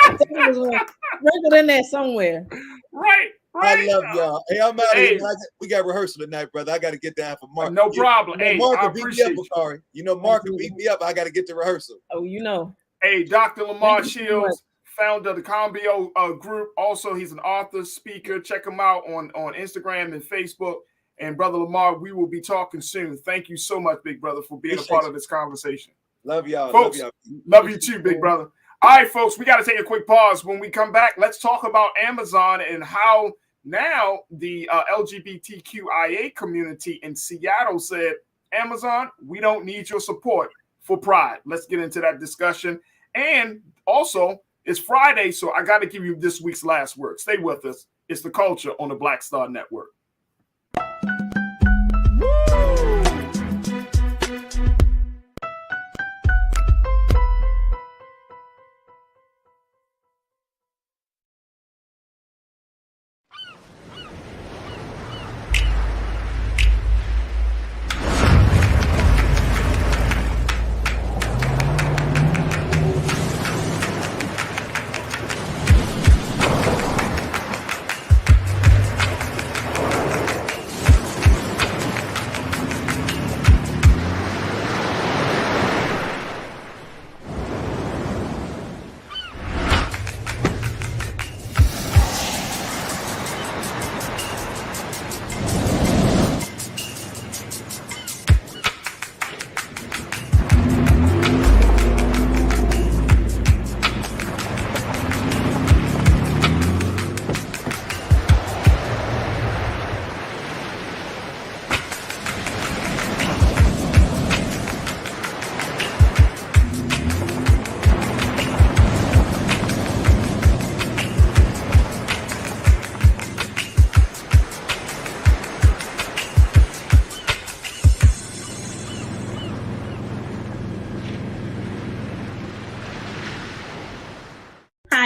S3: I think it was wriggled in there somewhere.
S1: Right.
S8: I love y'all. Hey, I'm out of here. We got rehearsal tonight, brother. I got to get down for Mark.
S1: No problem.
S8: Mark will beat me up, Bakari. Mark will beat me up. I got to get to rehearsal.
S3: Oh,
S1: Hey, Dr. Lamar Shields, founder of the Combio group. Also, he's an author, speaker. Check him out on Instagram and Facebook. And Brother Lamar, we will be talking soon. Thank you so much, big brother, for being a part of this conversation.
S8: Love y'all.
S1: Folks, love you too, big brother. All right, folks, we got to take a quick pause. When we come back, let's talk about Amazon and how now the LGBTQIA community in Seattle said, Amazon, we don't need your support for Pride. Let's get into that discussion. And also, it's Friday, so I got to give you this week's last word. Stay with us. It's The Culture on the Black Star Network.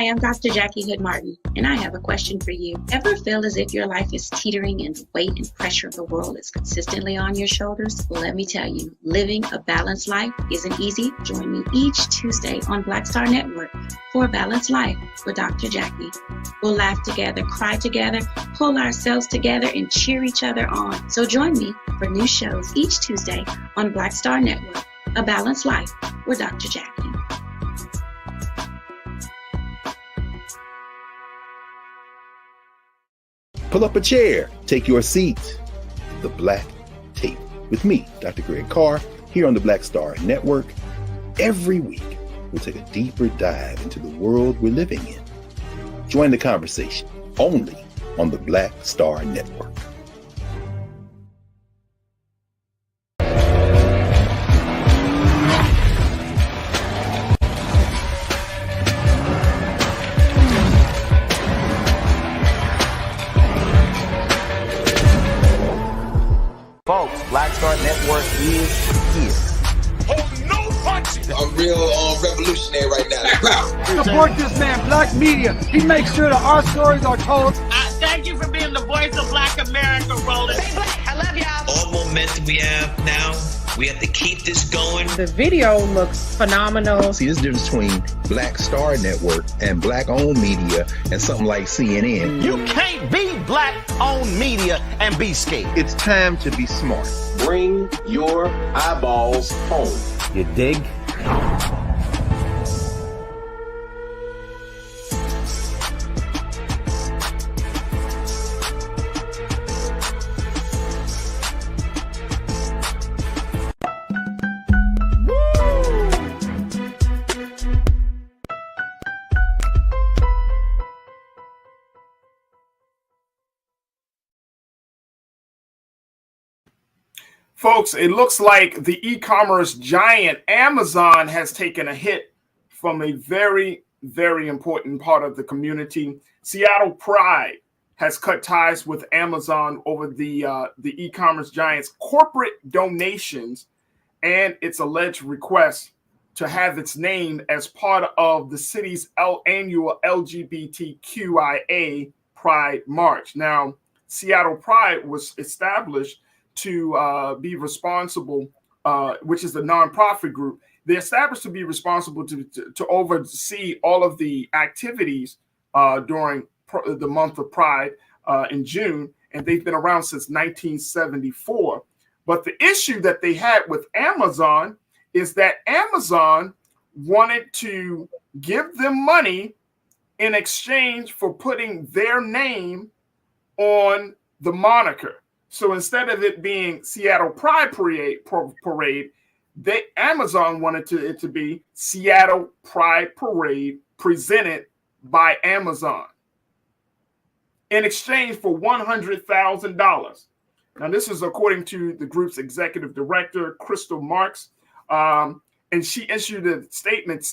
S6: Hi, I'm Dr. Jackie Hood Martin, and I have a question for you. Ever feel as if your life is teetering and the weight and pressure of the world is consistently on your shoulders? Well, let me tell you, living a balanced life isn't easy. Join me each Tuesday on Black Star Network for A Balanced Life with Dr. Jackie. We'll laugh together, cry together, pull ourselves together, and cheer each other on. So join me for new shows each Tuesday on Black Star Network, A Balanced Life with Dr. Jackie.
S5: Pull up a chair, take your seat. The Black Tape with me, Dr. Greg Carr, here on the Black Star Network. Every week, we'll take a deeper dive into the world we're living in. Join the conversation only on the Black Star Network.
S11: Folks, Black Star Network is here.
S9: Oh, no punches! I'm real revolutionary right now.
S10: Support this man, Black Media. He makes sure that our stories are told.
S14: Thank you for being the voice of Black America, Roland.
S13: Stay black. I love y'all.
S12: All momentum we have now, we have to keep this going.
S13: The video looks phenomenal.
S15: See, there's a difference between Black Star Network and black-owned media and something like CNN.
S11: You can't be black-owned media and be scared.
S15: It's time to be smart.
S7: Bring your eyeballs home.
S11: You dig?
S1: Folks, it looks like the e-commerce giant Amazon has taken a hit from a very, very important part of the community. Seattle Pride has cut ties with Amazon over the e-commerce giant's corporate donations and its alleged request to have its name as part of the city's annual LGBTQIA Pride March. Now, Seattle Pride was established to be responsible, which is a nonprofit group. They're established to be responsible to oversee all of the activities during the month of Pride in June, and they've been around since 1974. But the issue that they had with Amazon is that Amazon wanted to give them money in exchange for putting their name on the moniker. So instead of it being Seattle Pride Parade, Amazon wanted it to be Seattle Pride Parade presented by Amazon in exchange for $100,000. Now, this is according to the group's executive director, Crystal Marks, and she issued a statement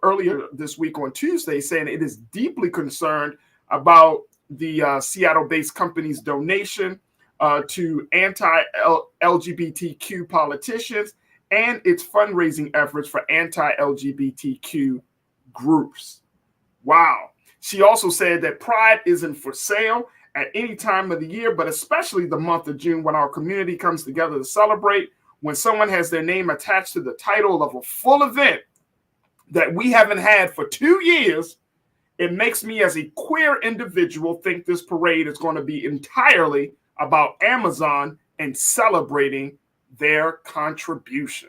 S1: earlier this week on Tuesday saying it is deeply concerned about the Seattle-based company's donation to anti-LGBTQ politicians and its fundraising efforts for anti-LGBTQ groups. Wow. She also said that Pride isn't for sale at any time of the year, but especially the month of June when our community comes together to celebrate. When someone has their name attached to the title of a full event that we haven't had for 2 years, it makes me as a queer individual think this parade is going to be entirely about Amazon and celebrating their contribution.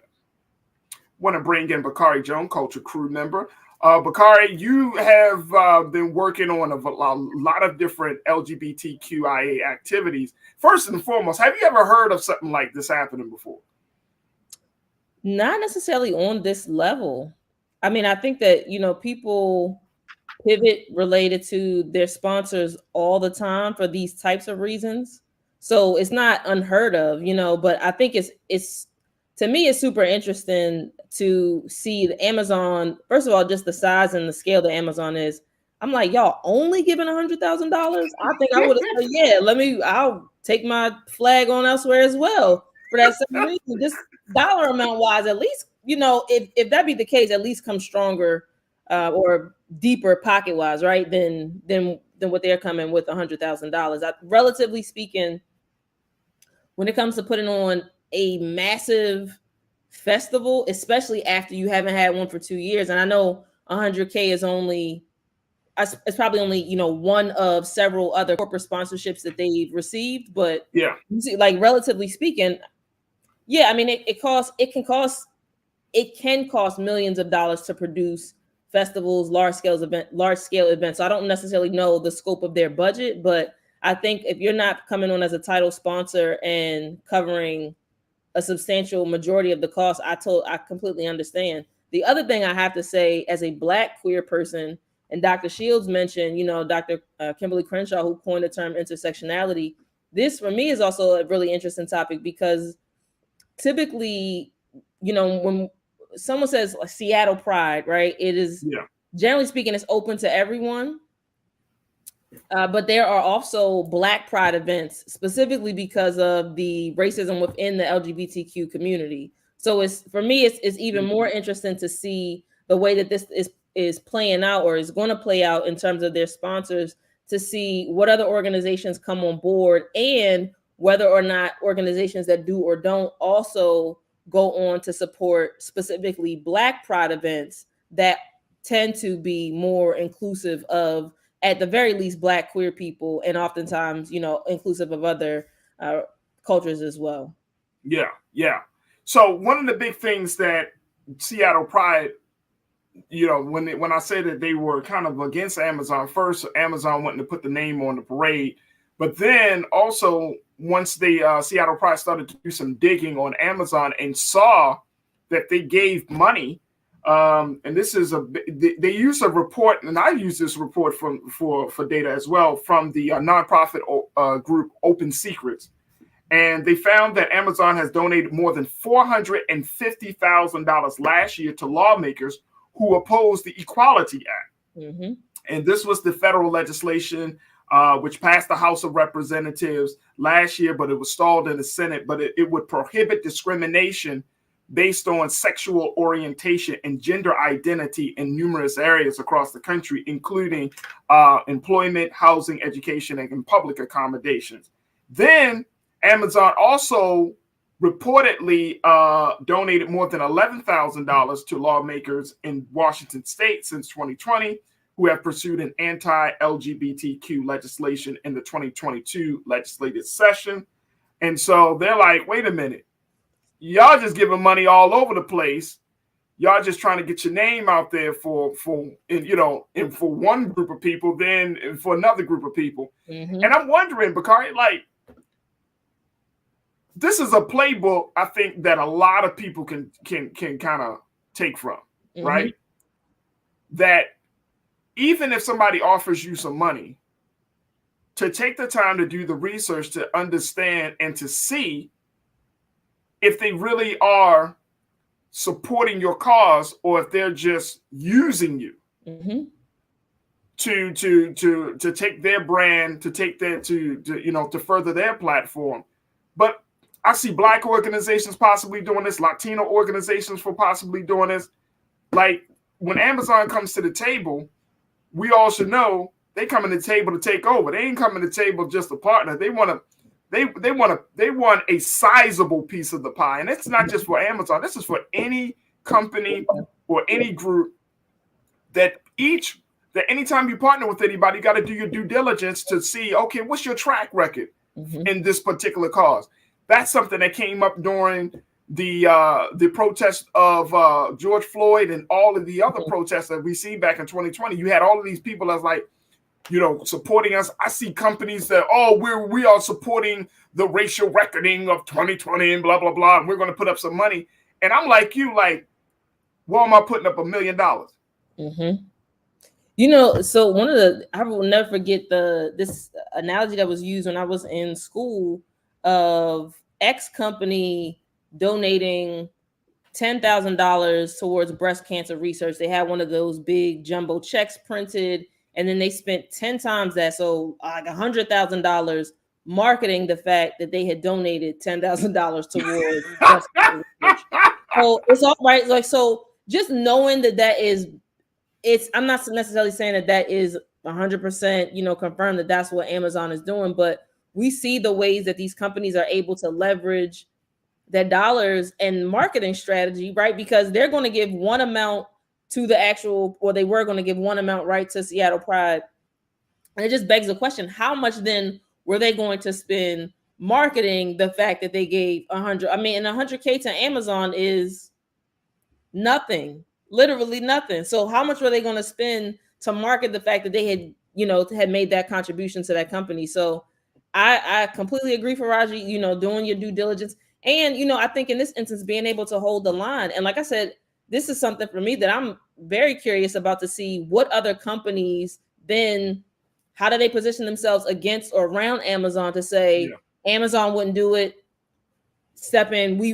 S1: Want to bring in Bakari Jones, Culture Crew member. Bakari, you have been working on a lot of different LGBTQIA activities. First and foremost, have you ever heard of something like this happening before?
S3: Not necessarily on this level. I mean, I think that, people pivot related to their sponsors all the time for these types of reasons. So it's not unheard of, but I think it's to me, it's super interesting to see the Amazon. First of all, just the size and the scale that Amazon is. I'm like, y'all only giving $100,000? I think I would have said, yeah, I'll take my flag on elsewhere as well for that same reason. Just dollar amount wise, at least, if that be the case, at least come stronger or deeper pocket wise, right? Than what they're coming with $100,000. Relatively speaking, when it comes to putting on a massive festival, especially after you haven't had one for 2 years, and I know 100K is it's probably only, you know, one of several other corporate sponsorships that they've received, but
S1: yeah,
S3: like relatively speaking, yeah, I mean, it can cost millions of dollars to produce festivals, large scale events. So I don't necessarily know the scope of their budget, but I think if you're not coming on as a title sponsor and covering a substantial majority of the cost, I completely understand. The other thing I have to say, as a Black queer person, and Dr. Shields mentioned, you know, Dr. Kimberly Crenshaw, who coined the term intersectionality. This for me is also a really interesting topic, because typically, you know, when someone says Seattle Pride, right, it is generally speaking, it's open to everyone. But there are also Black Pride events, specifically because of the racism within the LGBTQ community. So for me, it's even more interesting to see the way that this is playing out, or is going to play out, in terms of their sponsors, to see what other organizations come on board, and whether or not organizations that do or don't also go on to support specifically Black Pride events that tend to be more inclusive of, at the very least, Black queer people, and oftentimes, you know, inclusive of other cultures as well.
S1: Yeah. So one of the big things that Seattle Pride, you know, when I say that they were kind of against Amazon, first Amazon wanted to put the name on the parade, but then also once the Seattle Pride started to do some digging on Amazon and saw that they gave money, and this is they use a report, and I use this report for data as well, from the nonprofit group Open Secrets. And they found that Amazon has donated more than $450,000 last year to lawmakers who opposed the Equality Act.
S3: Mm-hmm.
S1: And this was the federal legislation which passed the House of Representatives last year, but it was stalled in the Senate. But it would prohibit discrimination based on sexual orientation and gender identity in numerous areas across the country, including employment, housing, education, and public accommodations. Then Amazon also reportedly donated more than $11,000 to lawmakers in Washington state since 2020, who have pursued an anti-LGBTQ legislation in the 2022 legislative session. And so they're like, wait a minute, y'all just giving money all over the place. Y'all just trying to get your name out there for one group of people, then for another group of people.
S3: Mm-hmm.
S1: And I'm wondering, Bakari, like, this is a playbook, I think, that a lot of people can kind of take from,
S3: Mm-hmm.
S1: right? That even if somebody offers you some money, to take the time to do the research, to understand and to see if they really are supporting your cause, or if they're just using you
S3: Mm-hmm.
S1: to take their brand, to take their to further their platform. But I see Black organizations possibly doing this, Latino organizations for possibly doing this. Like, when Amazon comes to the table, we all should know they come to the table to take over. They ain't coming to the table just a partner. They want a sizable piece of the pie. And it's not just for Amazon. This is for any company or any group that anytime you partner with anybody, you got to do your due diligence to see, okay, what's your track record in this particular cause? That's something that came up during the protest of George Floyd and all of the other protests that we see back in 2020. You had all of these people that's like, supporting us. I see companies that, we are supporting the racial reckoning of 2020 and blah, blah, blah, and we're going to put up some money. And I'm like, why am I putting up $1 million?
S3: Mm-hmm. So I will never forget this analogy that was used when I was in school of X company donating $10,000 towards breast cancer research. They had one of those big jumbo checks printed, and then they spent 10 times that, so like $100,000, marketing the fact that they had donated $10,000 towards breast cancer research. So it's all right. Like, so just knowing that is I'm not necessarily saying that is 100%, confirmed that that's what Amazon is doing, but we see the ways that these companies are able to leverage their dollars and marketing strategy, right? Because they're going to give one amount to the actual, or they were going to give one amount right to Seattle Pride. And it just begs the question, how much then were they going to spend marketing the fact that they gave 100? I mean, and 100K to Amazon is nothing, literally nothing. So how much were they going to spend to market the fact that they had made that contribution to that company? So I completely agree, Farajii, doing your due diligence. And, I think in this instance, being able to hold the line. And like I said, this is something for me that I'm very curious about, to see what other companies then, how do they position themselves against or around Amazon to say Amazon wouldn't do it, step in, we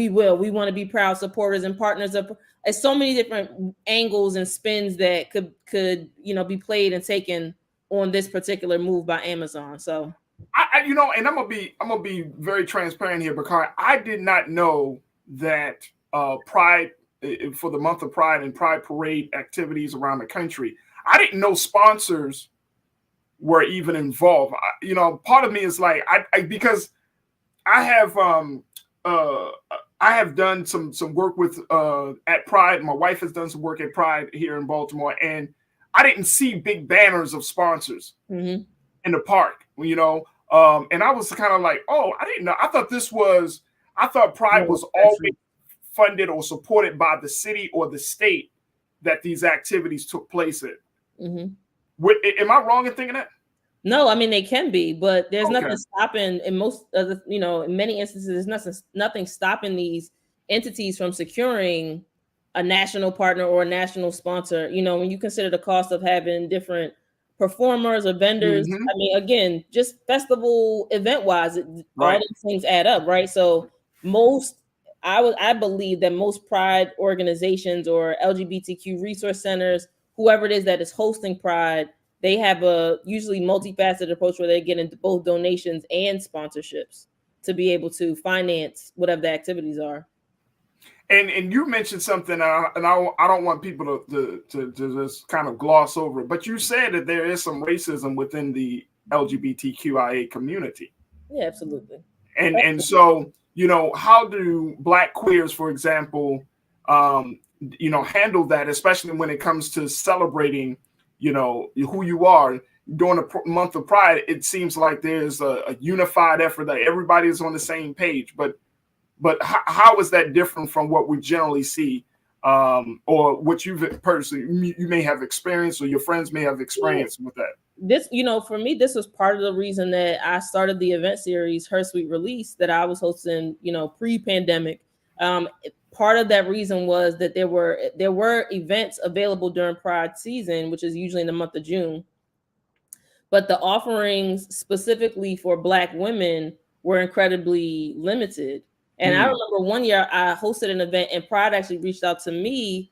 S3: want to be proud supporters and partners of. There's so many different angles and spins that could be played and taken on this particular move by Amazon. So
S1: and I'm gonna be very transparent here, because I did not know that Pride, for the month of Pride and Pride Parade activities around the country, I didn't know sponsors were even involved. Part of me is like, because I have done some work with at Pride. My wife has done some work at Pride here in Baltimore, and I didn't see big banners of sponsors in the park. And I was kind of like, oh, I didn't know. I thought Pride was always funded or supported by the city or the state that these activities took place in. Am I wrong in thinking that?
S3: No, I mean, they can be, but there's nothing stopping in most of the, in many instances, there's nothing stopping these entities from securing a national partner or a national sponsor. When you consider the cost of having different performers or vendors, I mean, again, just festival event wise, all these things add up, right? So I believe that most Pride organizations or LGBTQ resource centers, whoever it is that is hosting Pride, they have a usually multifaceted approach where they get into both donations and sponsorships to be able to finance whatever the activities are.
S1: And you mentioned something, and I don't want people to just kind of gloss over it, but you said that there is some racism within the LGBTQIA community.
S3: Yeah, absolutely.
S1: And so, how do Black queers, for example, handle that, especially when it comes to celebrating who you are during the month of Pride? It seems like there's a unified effort that everybody is on the same page, but how is that different from what we generally see, or what you've personally, you may have experienced, or your friends may have experienced with that?
S3: This, for me, this was part of the reason that I started the event series, Her Sweet Release, that I was hosting, pre-pandemic. Part of that reason was that there were events available during Pride season, which is usually in the month of June, but the offerings specifically for Black women were incredibly limited. And I remember one year I hosted an event, and Pride actually reached out to me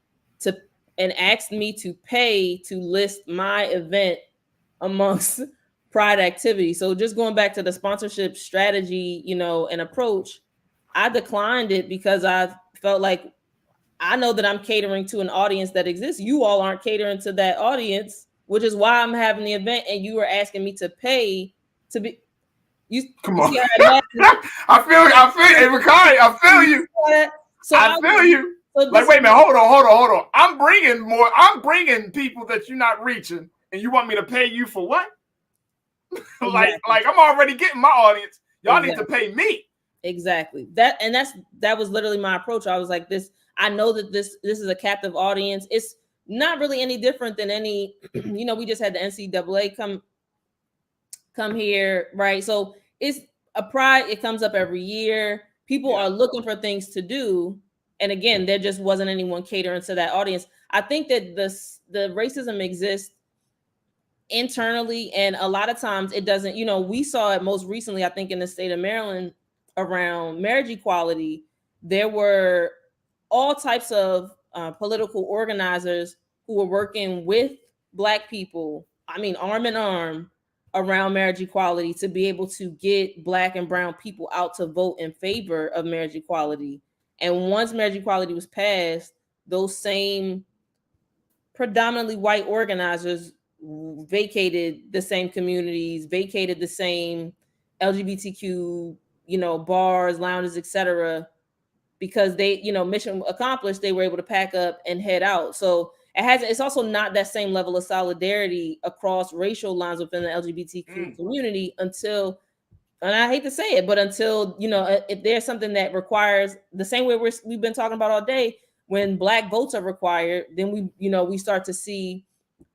S3: and asked me to pay to list my event amongst Pride activities. So just going back to the sponsorship strategy, and approach, I declined it because I felt like, I know that I'm catering to an audience that exists. You all aren't catering to that audience, which is why I'm having the event, and you were asking me to pay to be.
S1: Come on. I feel you. So I feel you. So like, wait a minute, hold on. I'm bringing people that you're not reaching, and you want me to pay you for what? like I'm already getting my audience. Y'all need to pay me.
S3: Exactly. That was literally my approach. I was like, I know that this is a captive audience. It's not really any different than any, we just had the NCAA come here, right? So it's a Pride. It comes up every year. People are looking for things to do. And again, there just wasn't anyone catering to that audience. I think that the racism exists internally, and a lot of times it doesn't, we saw it most recently, I think, in the state of Maryland around marriage equality. There were all types of political organizers who were working with Black people, arm in arm, around marriage equality to be able to get Black and brown people out to vote in favor of marriage equality. And once marriage equality was passed, those same predominantly white organizers vacated the same communities, vacated the same LGBTQ, bars, lounges, etc., because they, mission accomplished, they were able to pack up and head out. So it's also not that same level of solidarity across racial lines within the LGBTQ community until, and I hate to say it, but until, if there's something that requires the same way we've been talking about all day, when Black votes are required, then we start to see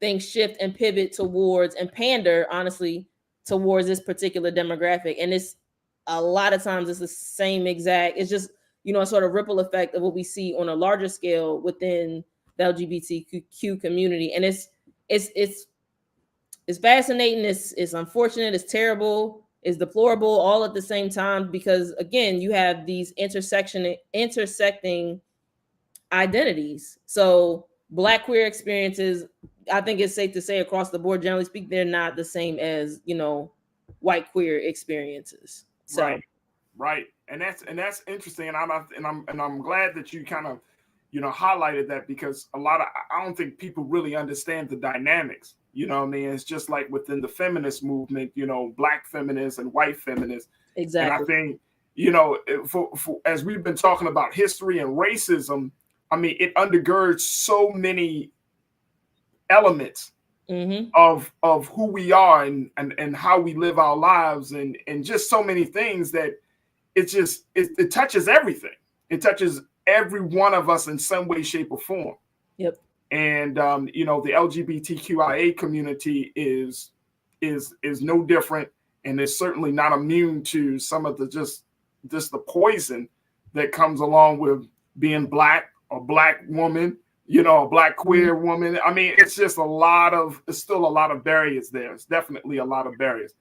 S3: things shift and pivot towards and pander, honestly, towards this particular demographic. And it's a lot of times it's the same exact, it's just, a sort of ripple effect of what we see on a larger scale within the LGBTQ community. And it's fascinating. It's unfortunate. It's terrible. It's deplorable all at the same time, because again, you have these intersecting identities. So Black queer experiences, I think it's safe to say across the board, generally speaking, they're not the same as, white queer experiences. So.
S1: Right. And that's interesting. And I'm glad that you kind of, highlighted that, because I don't think people really understand the dynamics. You know what I mean? It's just like within the feminist movement, Black feminists and white feminists.
S3: Exactly.
S1: And I think, for as we've been talking about history and racism, I mean, it undergirds so many elements of who we are and how we live our lives and just so many things that it touches everything. It touches every one of us in some way, shape, or form.
S3: Yep.
S1: And the LGBTQIA community is no different, and is certainly not immune to some of the poison that comes along with being Black, a Black woman, a Black queer woman. I mean, it's just it's still a lot of barriers there. It's definitely a lot of barriers.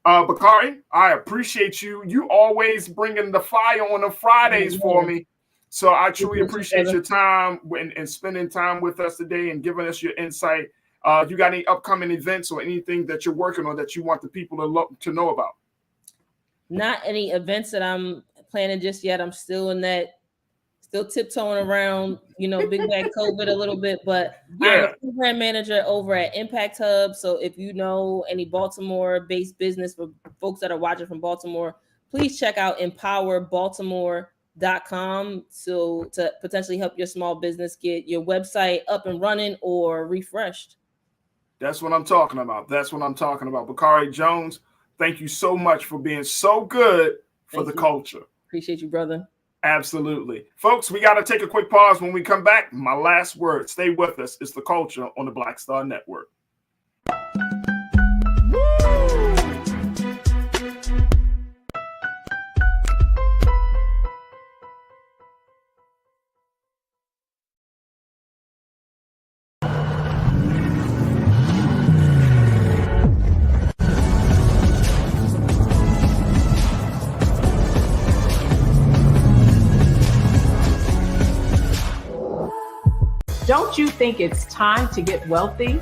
S1: Bakari, I appreciate you. You always bringing the fire on the Fridays for me. So I truly appreciate your time and spending time with us today and giving us your insight. You got any upcoming events or anything that you're working on that you want the people to know about?
S3: Not any events that I'm planning just yet. I'm still tiptoeing around, big bad COVID a little bit, but I'm a program manager over at Impact Hub. So if you know any Baltimore-based business for folks that are watching from Baltimore, please check out empowerbaltimore.com to potentially help your small business get your website up and running or refreshed.
S1: That's what I'm talking about. Bakari Jones, thank you so much for being so good for the culture.
S3: Appreciate you, brother.
S1: Absolutely. Folks, we got to take a quick pause. When we come back, my last word, stay with us. It's the culture on the Black Star Network.
S4: Don't you think it's time to get wealthy?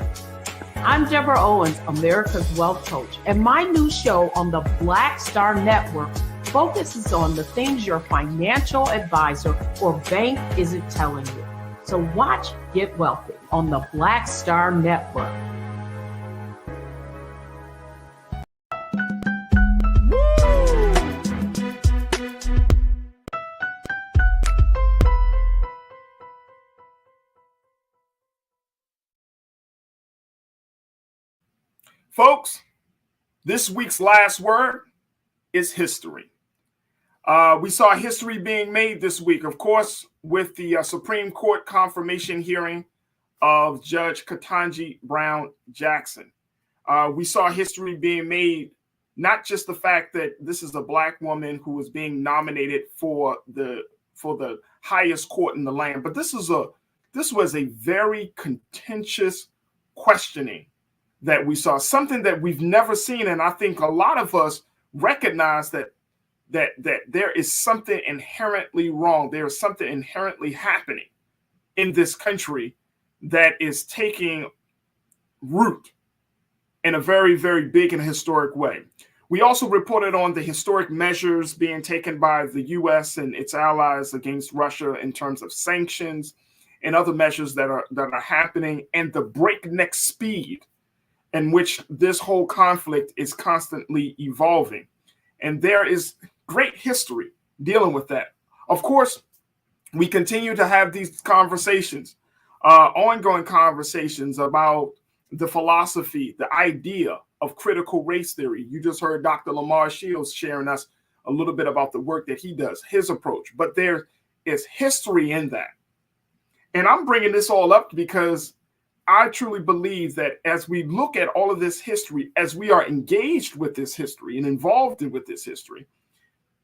S4: I'm Deborah Owens, America's Wealth Coach, and my new show on the Black Star Network focuses on the things your financial advisor or bank isn't telling you. So watch Get Wealthy on the Black Star Network.
S1: Folks, this week's last word is history. We saw history being made this week, of course, with the Supreme Court confirmation hearing of Judge Ketanji Brown Jackson. We saw history being made, not just the fact that this is a Black woman who is being nominated for the highest court in the land, but this was a very contentious questioning that we saw, something that we've never seen. And I think a lot of us recognize that there is something inherently wrong. There is something inherently happening in this country that is taking root in a very, very big and historic way. We also reported on the historic measures being taken by the U.S. and its allies against Russia in terms of sanctions, and other measures that are happening, and the breakneck speed in which this whole conflict is constantly evolving. And there is great history dealing with that. Of course, we continue to have these conversations, ongoing conversations about the philosophy, the idea of critical race theory. You just heard Dr. Lamar Shields sharing us a little bit about the work that he does, his approach. But there is history in that. And I'm bringing this all up because I truly believe that as we look at all of this history, as we are engaged with this history and involved with this history,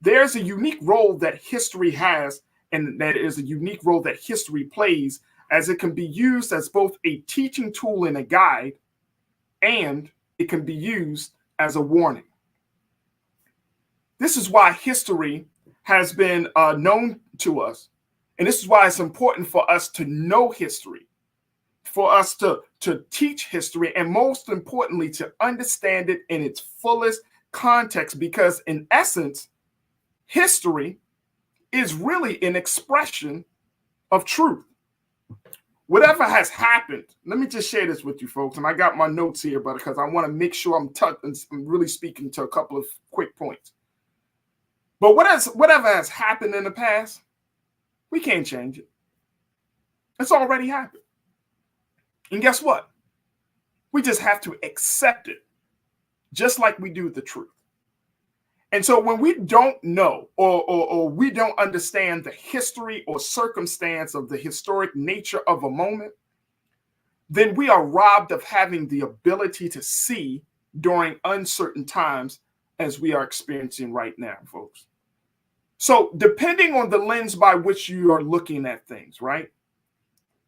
S1: there's a unique role that history has, and that is a unique role that history plays, as it can be used as both a teaching tool and a guide, and it can be used as a warning. This is why history has been known to us, and this is why it's important for us to know history, for us to teach history, and most importantly, to understand it in its fullest context, because in essence, history is really an expression of truth. Whatever has happened, let me just share this with you folks, and I got my notes here, but because I want to make sure I'm really speaking to a couple of quick points. But whatever has happened in the past, we can't change it. It's already happened. And guess what? We just have to accept it, just like we do the truth. And so when we don't know or we don't understand the history or circumstance of the historic nature of a moment, then we are robbed of having the ability to see during uncertain times as we are experiencing right now, folks. So depending on the lens by which you are looking at things, right?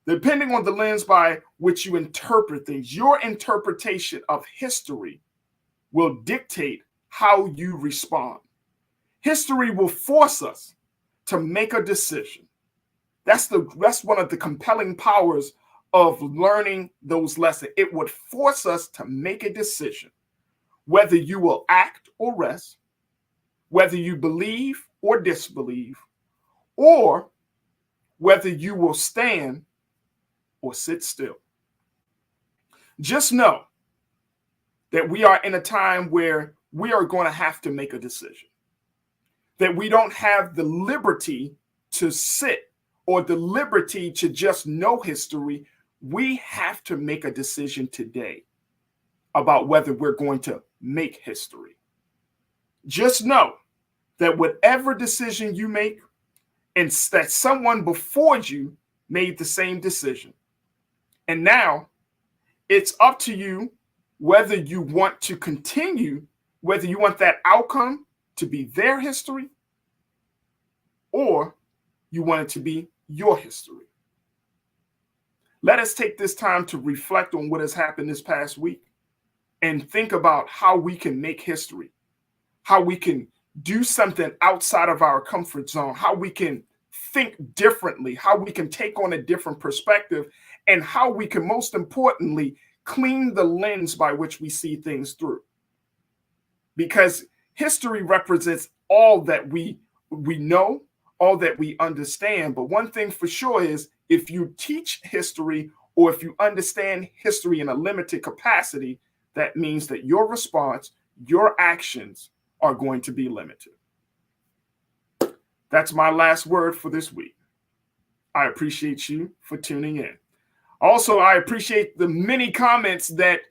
S1: Depending on the lens by which you interpret things, your interpretation of history will dictate how you respond. History will force us to make a decision. That's one of the compelling powers of learning those lessons. It would force us to make a decision, whether you will act or rest, whether you believe or disbelieve, or whether you will stand or sit still. Just know that we are in a time where we are going to have to make a decision, that we don't have the liberty to sit or the liberty to just know history. We have to make a decision today about whether we're going to make history. Just know that whatever decision you make, and that someone before you made the same decision. And now it's up to you whether you want to continue, whether you want that outcome to be their history, or you want it to be your history. Let us take this time to reflect on what has happened this past week and think about how we can make history, how we can do something outside of our comfort zone, how we can think differently, how we can take on a different perspective, and how we can, most importantly, clean the lens by which we see things through. Because history represents all that we know, all that we understand. But one thing for sure is, if you teach history or if you understand history in a limited capacity, that means that your response, your actions are going to be limited. That's my last word for this week. I appreciate you for tuning in. Also, I appreciate the many comments that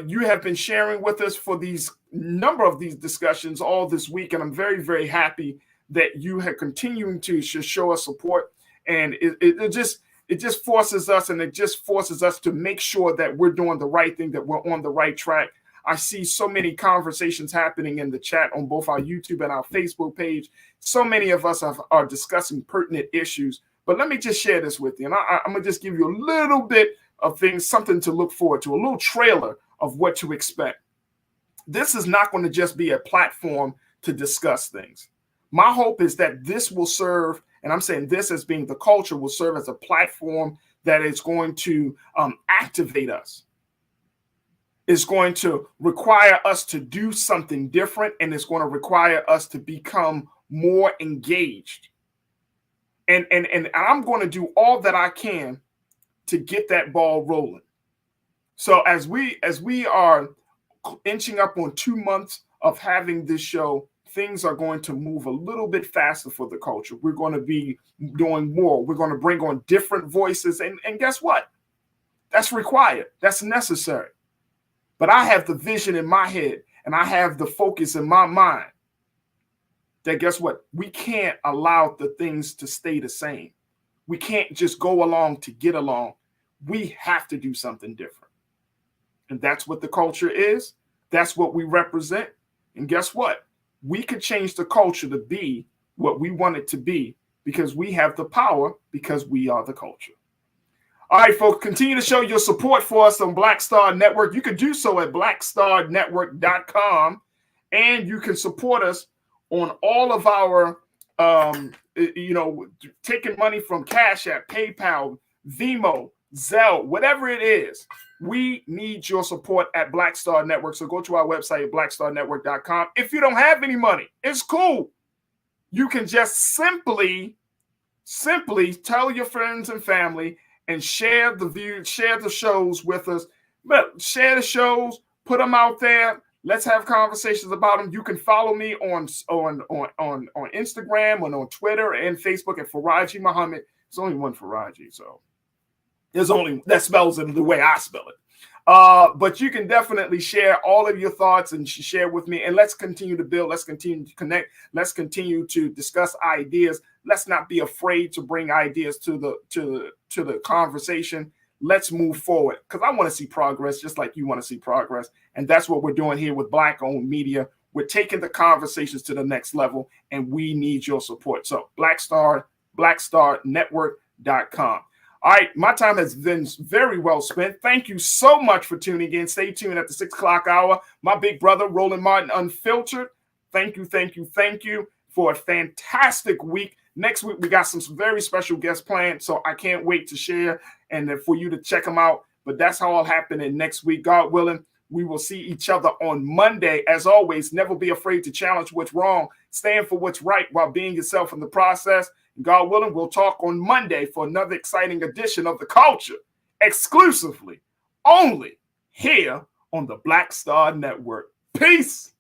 S1: you have been sharing with us for these number of these discussions all this week. And I'm very, very happy that you have continuing to show us support. And it just forces us, and it just forces us to make sure that we're doing the right thing, that we're on the right track. I see so many conversations happening in the chat on both our YouTube and our Facebook page. So many of us are discussing pertinent issues. But let me just share this with you. And I'm going to just give you a little bit of things, something to look forward to, a little trailer of what to expect. This is not going to just be a platform to discuss things. My hope is that this will serve, and I'm saying this as being the culture, will serve as a platform that is going to activate us. It's going to require us to do something different, and it's going to require us to become more engaged. And I'm going to do all that I can to get that ball rolling. So as we are inching up on 2 months of having this show, things are going to move a little bit faster for the culture. We're going to be doing more. We're going to bring on different voices. And guess what? That's required. That's necessary. But I have the vision in my head and I have the focus in my mind that guess what? We can't allow the things to stay the same. We can't just go along to get along. We have to do something different. And that's what the culture is. That's what we represent. And guess what? We could change the culture to be what we want it to be because we have the power because we are the culture. All right, folks, continue to show your support for us on Black Star Network. You can do so at blackstarnetwork.com, and you can support us on all of our, taking money from Cash App, PayPal, Venmo, Zelle, whatever it is. We need your support at Black Star Network. So go to our website at blackstarnetwork.com. If you don't have any money, it's cool. You can just simply tell your friends and family and share the shows with us. But share the shows, put them out there. Let's have conversations about them. You can follow me on Instagram and on Twitter and Facebook at Farajii Muhammad. There's only one Farajii, so there's only that spells it the way I spell it. But you can definitely share all of your thoughts and share with me. And let's continue to build. Let's continue to connect. Let's continue to discuss ideas. Let's not be afraid to bring ideas to the conversation. Let's move forward because I want to see progress just like you want to see progress. And that's what we're doing here with Black-owned media. We're taking the conversations to the next level, and we need your support. So blackstarnetwork.com. All right, my time has been very well spent. Thank you so much for tuning in. Stay tuned at the 6 o'clock hour. My big brother, Roland Martin Unfiltered. Thank you for a fantastic week. Next week, we got some very special guests planned, so I can't wait to share and for you to check them out. But that's how it'll happen in next week. God willing, we will see each other on Monday. As always, never be afraid to challenge what's wrong. Stand for what's right while being yourself in the process. God willing, we'll talk on Monday for another exciting edition of The Culture, exclusively, only here on the Black Star Network. Peace.